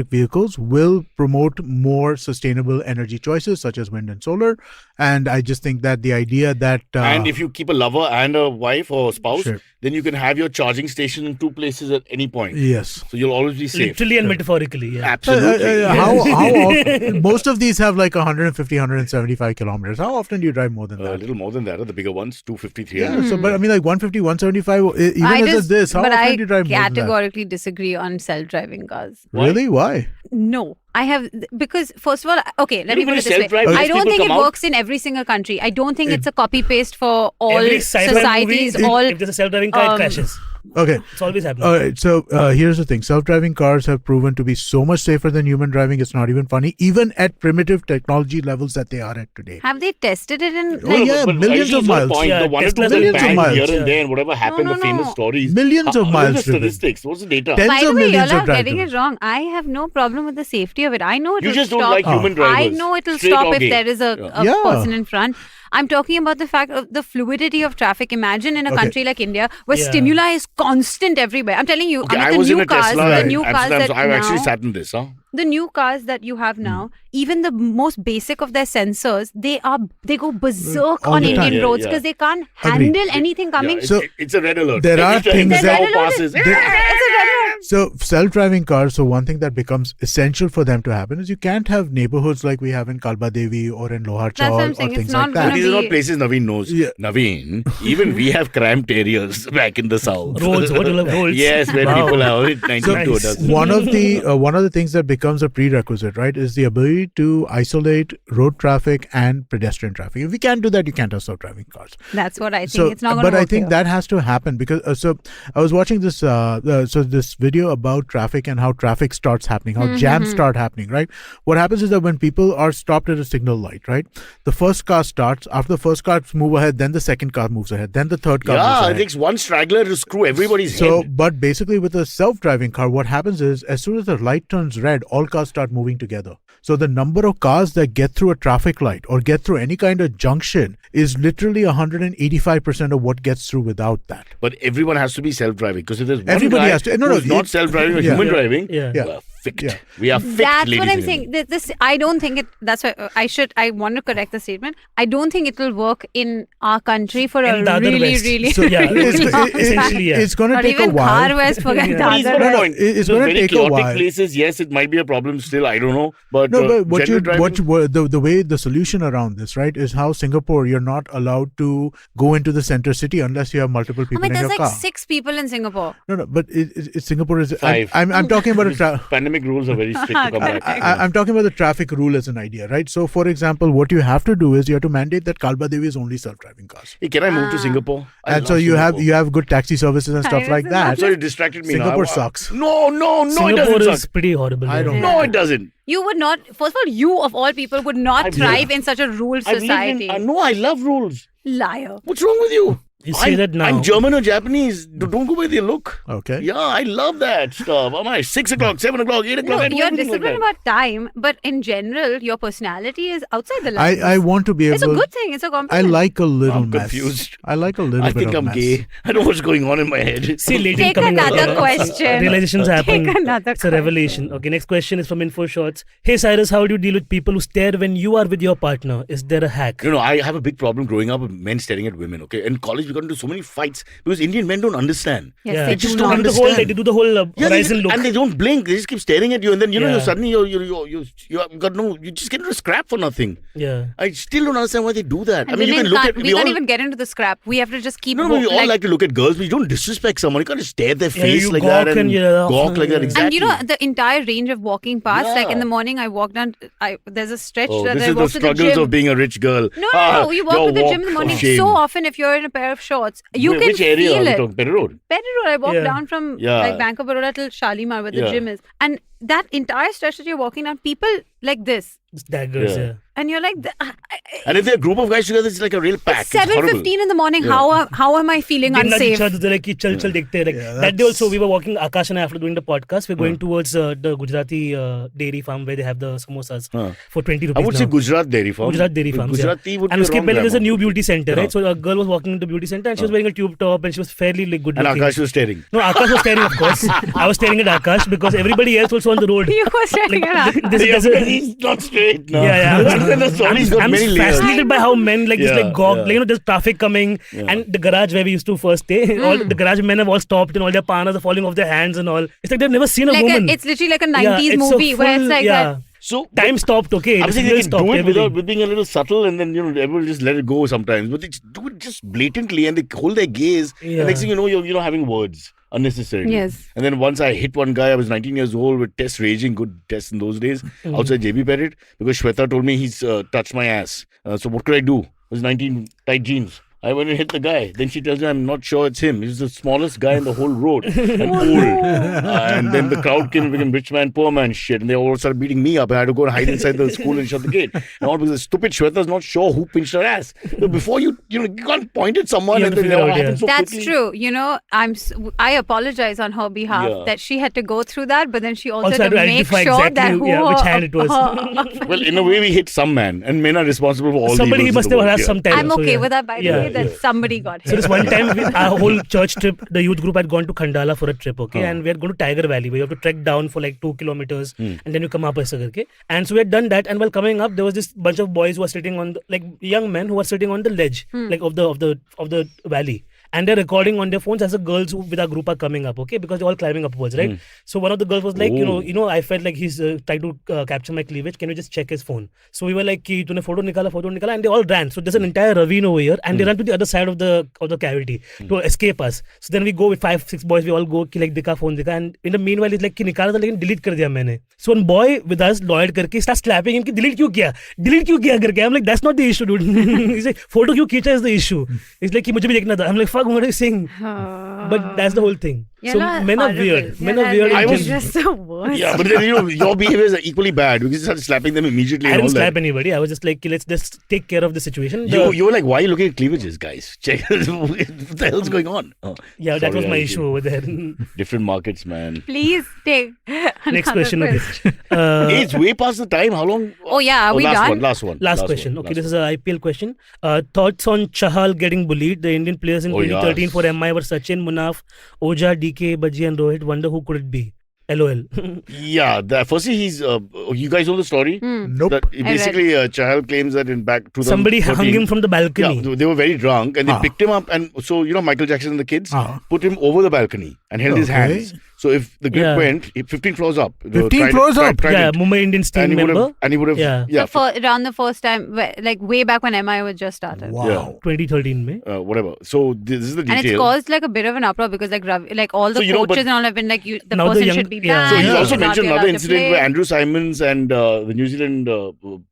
vehicles will promote more sustainable energy choices such as wind and solar. And I just think that the idea that... and if you keep a lover and a wife or spouse, Sure. then you can have your charging station in two places at any point. Yes. So you'll always be safe. Literally and metaphorically, yeah. Absolutely. How often, most of these have like 150, 175 kilometers. How often do you drive more than A that? little more than that, the bigger ones, 250, 300. Yeah, so but I mean like 150, 175, even as it's this, how but often I do you drive more than that? categorically disagree on self-driving cars. Really? Why? No, I have because first of all, okay, let me put it this way. self-drive, I less don't people think it come out. works in every single country. I don't think it's a copy paste for all Every sci-fi societies. movie, if there's a self-driving car, it crashes. Okay. It's always happening. All right. So here's the thing. Self-driving cars have proven to be so much safer than human driving. It's not even funny, even at primitive technology levels that they are at today. Have they tested it in? Oh, Like, yeah, But millions Ayushi, of it's not miles. the point. Yeah, The one or two Teslas that millions of banged miles. here and Yeah. there and whatever happened, No, the famous no. stories. Millions of What miles is the driven. statistics? What's the data? Tens by of the way, millions y'all of are getting drivers. it wrong. I have no problem with the safety of it. I know it You will just don't stop. like human drivers. I know it will Straight stop or if gay. there is a Yeah. person in front. I'm talking about the fact of the fluidity of traffic. Imagine in a Okay. country like India where Yeah. stimuli is constant everywhere. I'm telling you, Okay, Amit, I the was in new a cars, Tesla the in new cars Amsterdam, that so I've actually now, sat in this. the new cars that you have now, even the most basic of their sensors, they go berserk All on the Indian time. Yeah, roads yeah. because they can't Agreed. handle anything coming. Yeah, So, it's a red alert. there are Anytime things the that- cow Red alert passes. It's a red alert. So self-driving cars, so one thing that becomes essential for them to happen is you can't have neighborhoods like we have in Kalba Devi or in Lohar That's what Chawl I'm or saying. It's things not like gonna that. These are not be- places Naveen knows. Yeah. Naveen, even we have cramped areas back in the south. Roads, what do you love? Roads? Yes, where Wow. people are 19 So to a dozen. one of the things that becomes a prerequisite, right, is the ability to isolate road traffic and pedestrian traffic. If we can't do that, you can't have self-driving cars. That's what I think. So, It's not going to but work I think here. that has to happen because so I was watching this this video about traffic and how traffic starts happening, how jams start happening, right? What happens is that when people are stopped at a signal light, right, the first car starts. After the first car move ahead, then the second car moves ahead, then the third car moves Yeah, ahead. it takes one straggler to screw everybody's So, head. but basically with a self-driving car, what happens is as soon as the light turns red, all cars start moving together. So the number of cars that get through a traffic light or get through any kind of junction is literally 185% of what gets through without that. But everyone has to be self-driving because if there's one Everybody guy has to- no, who's no, not it- self-driving or yeah. human Yeah. driving, Yeah. Yeah. we're ficked. Yeah. We are ficked, That's ladies what I'm and saying. gentlemen. This I don't think it. That's why I want to correct the statement. I don't think it will work in our country for In a the other really, West. really. So Yeah, it's, yeah. it's going to Or take a even while. Car West, forget Yeah. the Please, other no no, point. it's Those gonna very take a chaotic while. places, yes, it might be a problem still. I don't know. But No, but what general driving, the way the solution around this, right, is how Singapore, you're not allowed to go into the center city unless you have multiple I people mean, in there's your like car. 6 people in Singapore. No, but Singapore is. Five. I'm talking about pandemic rules are very strict to come back. I'm talking about the traffic rule as an idea, right? So, for example, what you have to do is you have to mandate that Kalba Devi is only self-driving cars, Hey, can I move to Singapore? I and so love you Singapore. have good taxi services and stuff Cyrus like is that. I'm sorry, you distracted me. Singapore now. sucks. No, it Singapore doesn't is suck. pretty horrible. I yeah. don't No, it doesn't. You would not. First of all, you of all people would not I've thrive lived- in such a ruled I've lived society. no, I love rules. Liar. What's wrong with you? You say that now. I'm German or Japanese. Don't go by the look. Okay. Yeah, I love that stuff. Am I 6 o'clock, 7 o'clock, 8 o'clock? No, I do you're everything like disciplined that. about time, but in general, your personality is outside the lines. I want to be able. It's a good thing. It's a I compliment. like a little I'm mess. confused. I like a little I bit think of I'm mess. gay. I know what's going on in my head. See, ladies Take coming out. another question. Realizations happen. Take another It's a revelation. Okay, next question is from Info Shots. Hey Cyrus, how do you deal with people who stare when you are with your partner? Is there a hack? I have a big problem growing up with men staring at women. Okay, in college we got into so many fights because Indian men don't understand. Yes, Yeah. they just do don't not. understand. They do the whole horizon look. And they don't blink. They just keep staring at you, and then Yeah. you got no. You just get into a scrap for nothing. Yeah. I still don't understand why they do that. And I mean, you women can look can't, at. we can't even get into the scrap. We have to just keep. No, we all like to look at girls, but you don't disrespect someone. You can't just stare at their Yeah, face you like that gawk and and yeah. gawk like that. And Exactly. And you know the entire range of walking past. Like in Yeah. the morning, I walk down. There's a stretch Oh, that this I is the walk to the struggles gym. of being a rich girl. No. You walk your to the walk gym in the of morning. shame. So often, if you're in a pair of shorts, you can Which area feel are we it. talking? Petty Road. Petty Road. I walk Yeah. down from Yeah. like Bank of Baroda till Shalimar where the Yeah. gym is, and that entire stretch that you're walking down, people like this, Daggers, Yeah. yeah. and you're like, And if they're a group of guys together, it's like a real pack. it's It's horrible. 7:15 in the morning. Yeah. How am I feeling They nudge unsafe? each other. They're like, chal dekhte hain. Like that day also, we were walking. Akash and I, after doing the podcast, we're going towards the Gujarati dairy farm where they have the samosas for 20 rupees. I would say Gujarat Dairy Farm. Gujarat Dairy Farms. Gujarati would And be uske wrong pehle there's a grammar. new beauty center, Yeah. right? So a girl was walking into the beauty center and she was wearing a tube top and she was fairly like good And looking. Akash was staring. No, Akash was staring, of course. I was staring at Akash because everybody else was on the road. You were staring at us. There's a- He's not straight now. I'm got many layers. fascinated by how men like this, Yeah, like gawk, yeah. like, there's traffic coming, and the garage where we used to first stay, all the garage men have all stopped and all their panas are falling off their hands and all. It's like they've never seen a Like woman. it's literally like a Yeah, 90s it's a movie where it's full- like yeah. that. So Time stopped, okay. I'm The saying signal they can stopped, do it everything. with being a little subtle, and then everyone just let it go sometimes. But they do it just blatantly, and they hold their gaze. Yeah. And next thing you know, you're having words unnecessarily. Yes. And then once I hit one guy, I was 19 years old with tests raging, good tests in those days, outside JB Pettit, because Shweta told me he's touched my ass. So what could I do? I was 19, tight jeans. I went and hit the guy. Then she tells me, I'm not sure it's him. He's the smallest guy in the whole road and old. And then the crowd came and became rich man, poor man shit. And they all started beating me up. I had to go and hide inside the school and shut the gate. And all because the stupid Shweta's not sure who pinched her ass. So before you can't point at someone You and have to then it all figure out, happens so That's quickly. true. You know, I apologize on her behalf Yeah. that she had to go through that, but then she also, Also had had to to make identify sure that exactly, who yeah, which her- hand it was. Well, in a way, we hit some man. And men are responsible for all Somebody the he evils must in the have world. had some time. I'm so, okay yeah. with that, by the Yeah. way, that somebody got So hit. this one time, our whole church trip, the youth group had gone to Khandala for a trip, okay? And we had gone to Tiger Valley, where you have to trek down for like 2 kilometers and then you come up, okay? And so we had done that, and while coming up, there was this bunch of boys who were sitting on, like young men who were sitting on the ledge, like of the valley. And they're recording on their phones as the girls who with our group are coming up, okay? Because they're all climbing upwards, right? So one of the girls was like, you know, I felt like he's trying to capture my cleavage. Can you just check his phone? So we were like, "Ki tune photo nikala," and they all ran. So there's an entire ravine over here, and they ran to the other side of the cavity to escape us. So then we go with 5-6 boys. We all go ki like dikha phone dikha, and in the meanwhile he's like, "Ki nikala tha, lekin delete kar diya maine." So one boy with us, Lloyd karke, starts slapping him. Ki delete kyun kiya? Delete kyun kiya karke? I'm like, that's not the issue, dude. He's like, photo kyun khicha is the issue. He's like, ki mujhe bhi dekhna tha. I'm like, fuck, what are you saying? But that's the whole thing. You're So not men are horrible. weird. Men You're are weird. I in was general. just the worst. Yeah, but then your behaviors are equally bad because you started slapping them immediately. I and all didn't slap that. anybody. I was just like, let's just take care of the situation. You were like, why are you looking at cleavages, guys? Check what the hell's going on? Oh, Yeah, that was sorry, my Ayushi. issue over there. Different markets, man. Please take Next another question. Okay. Hey, it's way past the time. How long? Oh yeah, are we last done? one. Last one. Last question. Okay, this is an IPL question. Thoughts on Chahal getting bullied? The Indian players in Oh, 2013 yes. for MI were Sachin, Munaf, Oja, DK, Baji, and Rohit. Wonder who could it be? LOL. Yeah, firstly, he's. You guys know the story? Nope. That basically, Chahal claims that in back 2013, Somebody hung him from the balcony. Yeah, they were very drunk and they picked him up, and so Michael Jackson and the kids put him over the balcony and held his Okay. hands. So if the grip Yeah. went 15 floors up. 15 floors up? Yeah, Mumbai Indians team and he would member. have, and he would have, Yeah. Around the first time, like way back when MI was just started. Wow. 2013 May. whatever. So this is the detail. And it's caused like a bit of an uproar because like all the So, you know, coaches but- and all have been like, the Now the person young- should be yeah. banned. So he's Yeah. also should not mentioned be another allowed to incident play. where Andrew Simons and the New Zealand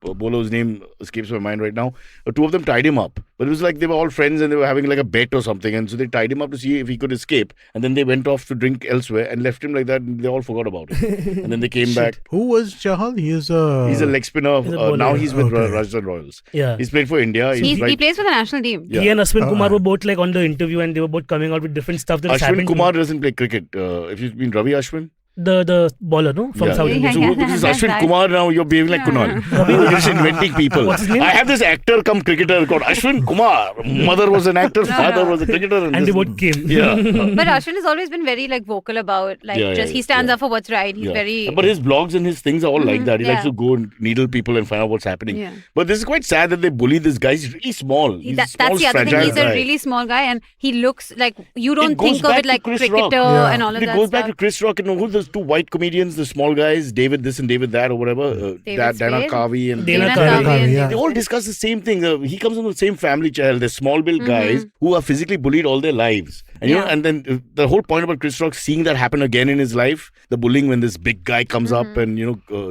bowler's name escapes my mind right now. Two of them tied him up. But it was like they were all friends and they were having like a bet or something. And so they tied him up to see if he could escape. And then they went off to drink elsewhere and left him like that. And they all forgot about it. And then they came back. Who was Chahal? He's He's a leg spinner. He's a bowler. Now he's with Okay. Rajasthan Royals. Yeah. He's played for India. He right. plays for the national team. Yeah. He and Ashwin Kumar were both like on the interview and they were both coming out with different stuff that was Ashwin happening. Kumar doesn't play cricket. If you've been Ravi Ashwin. the baller, no, from South India. So this is Ashwin Kumar now. You're behaving like Kunal. You're just inventing people. What's his name? I have this actor come cricketer called Ashwin Kumar. Mother was an actor, father was a cricketer, And they both came. Yeah. But Ashwin has always been very like vocal about he stands up for what's right. He's very. But his blogs and his things are all like that. He likes to go and needle people and find out what's happening. Yeah. But this is quite sad that they bully this guy. He's really small. He's That's small, the other thing. fragile He's a guy. really small guy, and he looks like you don't goes think of back it to like Chris cricketer Rock. and all of It that goes stuff. back to Chris Rock and who's those two white comedians, the small guys, David this and David that or whatever. Dana Spade? Kavi and Dana Kavi, Kavi, yeah. they all discuss the same thing. He comes from the same family child. They're small built guys who are physically bullied all their lives. And you know, and then the whole point about Chris Rock seeing that happen again in his life, the bullying when this big guy comes up and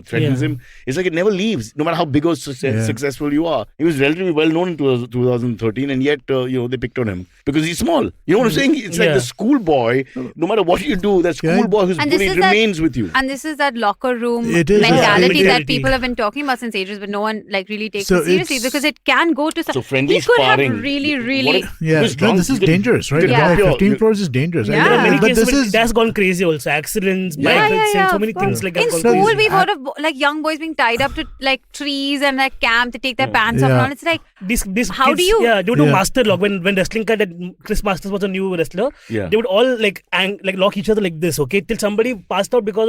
threatens him, it's like it never leaves, no matter how big or successful you are. He was relatively well known in 2013, and yet they picked on him because he's small. You know what I'm saying? It's like the schoolboy. No matter what you do, that schoolboy who's bullied remains with you. And this is that locker room It is mentality that that people have been talking about since ages, but no one like really takes So it seriously it's- because it can go to. So friendly he could sparring. have really. Yeah, was drunk, this is you can- dangerous, right? you can Yeah, drop your- 15 crores is dangerous. Yeah. There are many But cases, this but is that's gone crazy also. Accidents, bike accidents, so many of things course. like in have gone school crazy. we've heard of like young boys being tied up to like trees and like camp to take their pants off and all. It's like This How kids, do you- they would do Yeah. master lock when wrestling cut that Chris Masters was a new wrestler. Yeah. They would all like lock each other like this, okay, till somebody passed out because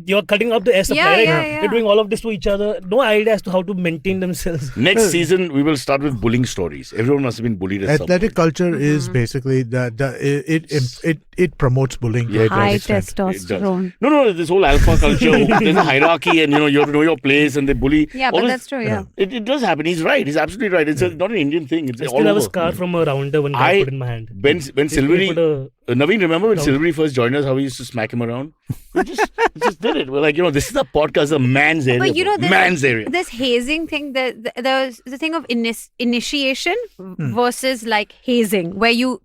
you're cutting up the air supply. Yeah, right? yeah. They're doing all of this to each other. No idea as to how to maintain themselves. Next season, we will start with bullying stories. Everyone must have been bullied at some athletic point. culture is basically that it promotes bullying. Yeah, it to a great high extent. It does. testosterone. No, this whole alpha culture, there's a hierarchy and you have to know your place and they bully. Yeah, All but this- that's true. Yeah. It does happen. He's right. He's absolutely right. It's not an Indian thing. It's I all still have a over. scar from a rounder one guy put in my hand. When Silvery, put a- Navin, remember when No. Silvery first joined us, how we used to smack him around? We just did it. We're like, this is a podcast, a man's area. But man's area. this hazing thing, there's the thing of initiation versus like hazing, where you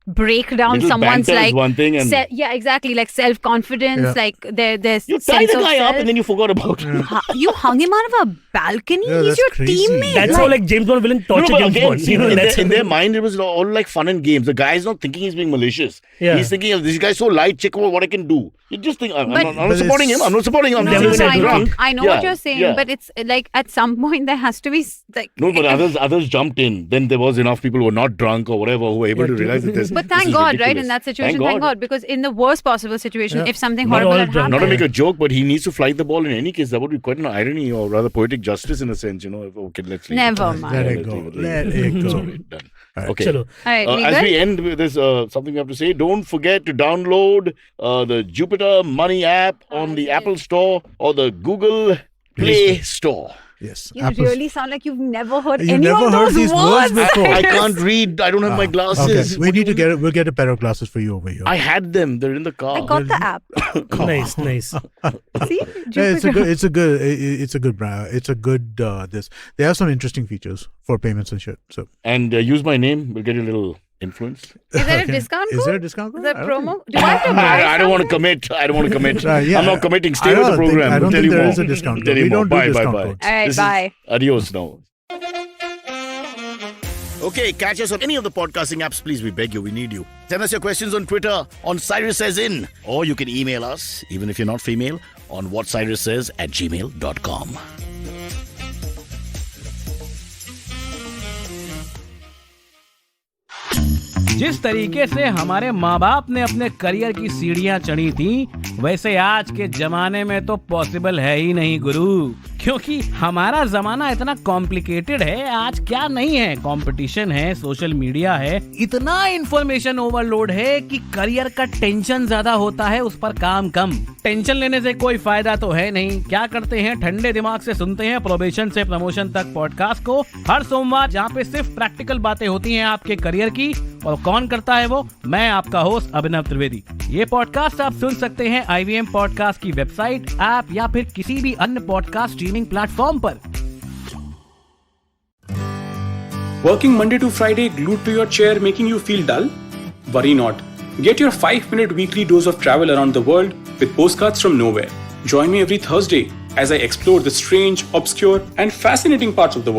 break down Little someone's banter is like one thing and exactly, like self-confidence, Yeah. like there's you tied sense the of guy up self. and then you forgot about him. You hung him out of a balcony. Yeah, He's that's your crazy. teammate. That's how like James Bond villain torture but James again, Bond. see, in their mind, it was all like fun and games. The guy's not thinking he's being malicious. Yeah. He's thinking, this guy's so light, check out what I can do. You just think, I'm But- not supporting him. I'm not supporting him. I'm No, just Devil's saying advocate. drunk. I know Yeah, what you're saying, yeah. but it's like at some point there has to be like. No, but others jumped in. Then there was enough people who were not drunk or whatever who were able to realize that this. But this thank is God, right? ridiculous. In that situation, thank God, because in the worst possible situation, if something Not horrible all had drunk. Not to happened, make a joke, but he needs to flight the ball in any case. That would be quite an irony or rather poetic justice in a sense. Okay, let's leave Never it. mind. Let Yeah, it go. leave Let it go. Sorry, done. Okay. Chalo. All right, we As good? we end, there's something we have to say. Don't forget to download the Jupiter Money app on the Apple Store or the Google Play Store. Yes. You Apple's- really sound like you've never heard You've any never of heard those these words before. I can't read. I don't have my glasses. Okay, we need to get it. We'll get a pair of glasses for you over here. I had them. They're in the car. I got the app. Nice. See, Yeah, Jupiter. it's a good brand. It's a good this. They have some interesting features for payments and shit. So And use my name. We'll get you a little influence. Is there a discount code? is there a discount code? Is there I don't promo? think- Do I have to buy I don't want to something? commit. I don't want to commit. Yeah, I'm not committing. Stay I with the don't think- program. I don't We'll tell think you there more. is a discount Tell code. you We more. don't do Bye, discount bye, codes. bye. All right, This is bye. Adios now. Okay, catch us on any of the podcasting apps, please. We beg you. We need you. Send us your questions on Twitter on Cyrus Says In. Or you can email us, even if you're not female, on whatcyrussays@gmail.com. जिस तरीके से हमारे माँ बाप ने अपने career की सीढ़ियां चढ़ी थी, वैसे आज के जमाने में तो पॉसिबल है ही नहीं गुरु, क्योंकि हमारा जमाना इतना कॉम्प्लिकेटेड है। आज क्या नहीं है, कंपटीशन है, सोशल मीडिया है, इतना इंफॉर्मेशन ओवरलोड है कि करियर का टेंशन ज्यादा होता है, उस पर काम कम। टेंशन लेने से कोई फायदा तो है नहीं। क्या करते हैं, ठंडे दिमाग से सुनते हैं प्रोबेशन से प्रमोशन तक पॉडकास्ट को हर सोमवार, जहाँ पे सिर्फ प्रैक्टिकल बातें होती हैं आपके करियर की। और कौन करता है वो? मैं आपका होस्ट अभिनव त्रिवेदी। ये पॉडकास्ट आप सुन सकते हैं IVM पॉडकास्ट की वेबसाइट, ऐप या फिर किसी भी अन्य पॉडकास्ट स्ट्रीमिंग प्लेटफॉर्म पर। Working Monday to Friday glued to your chair making you feel dull? Worry not. Get your 5-minute weekly dose of travel around the world with postcards from nowhere. Join me every Thursday as I explore the strange, obscure and fascinating parts of the world.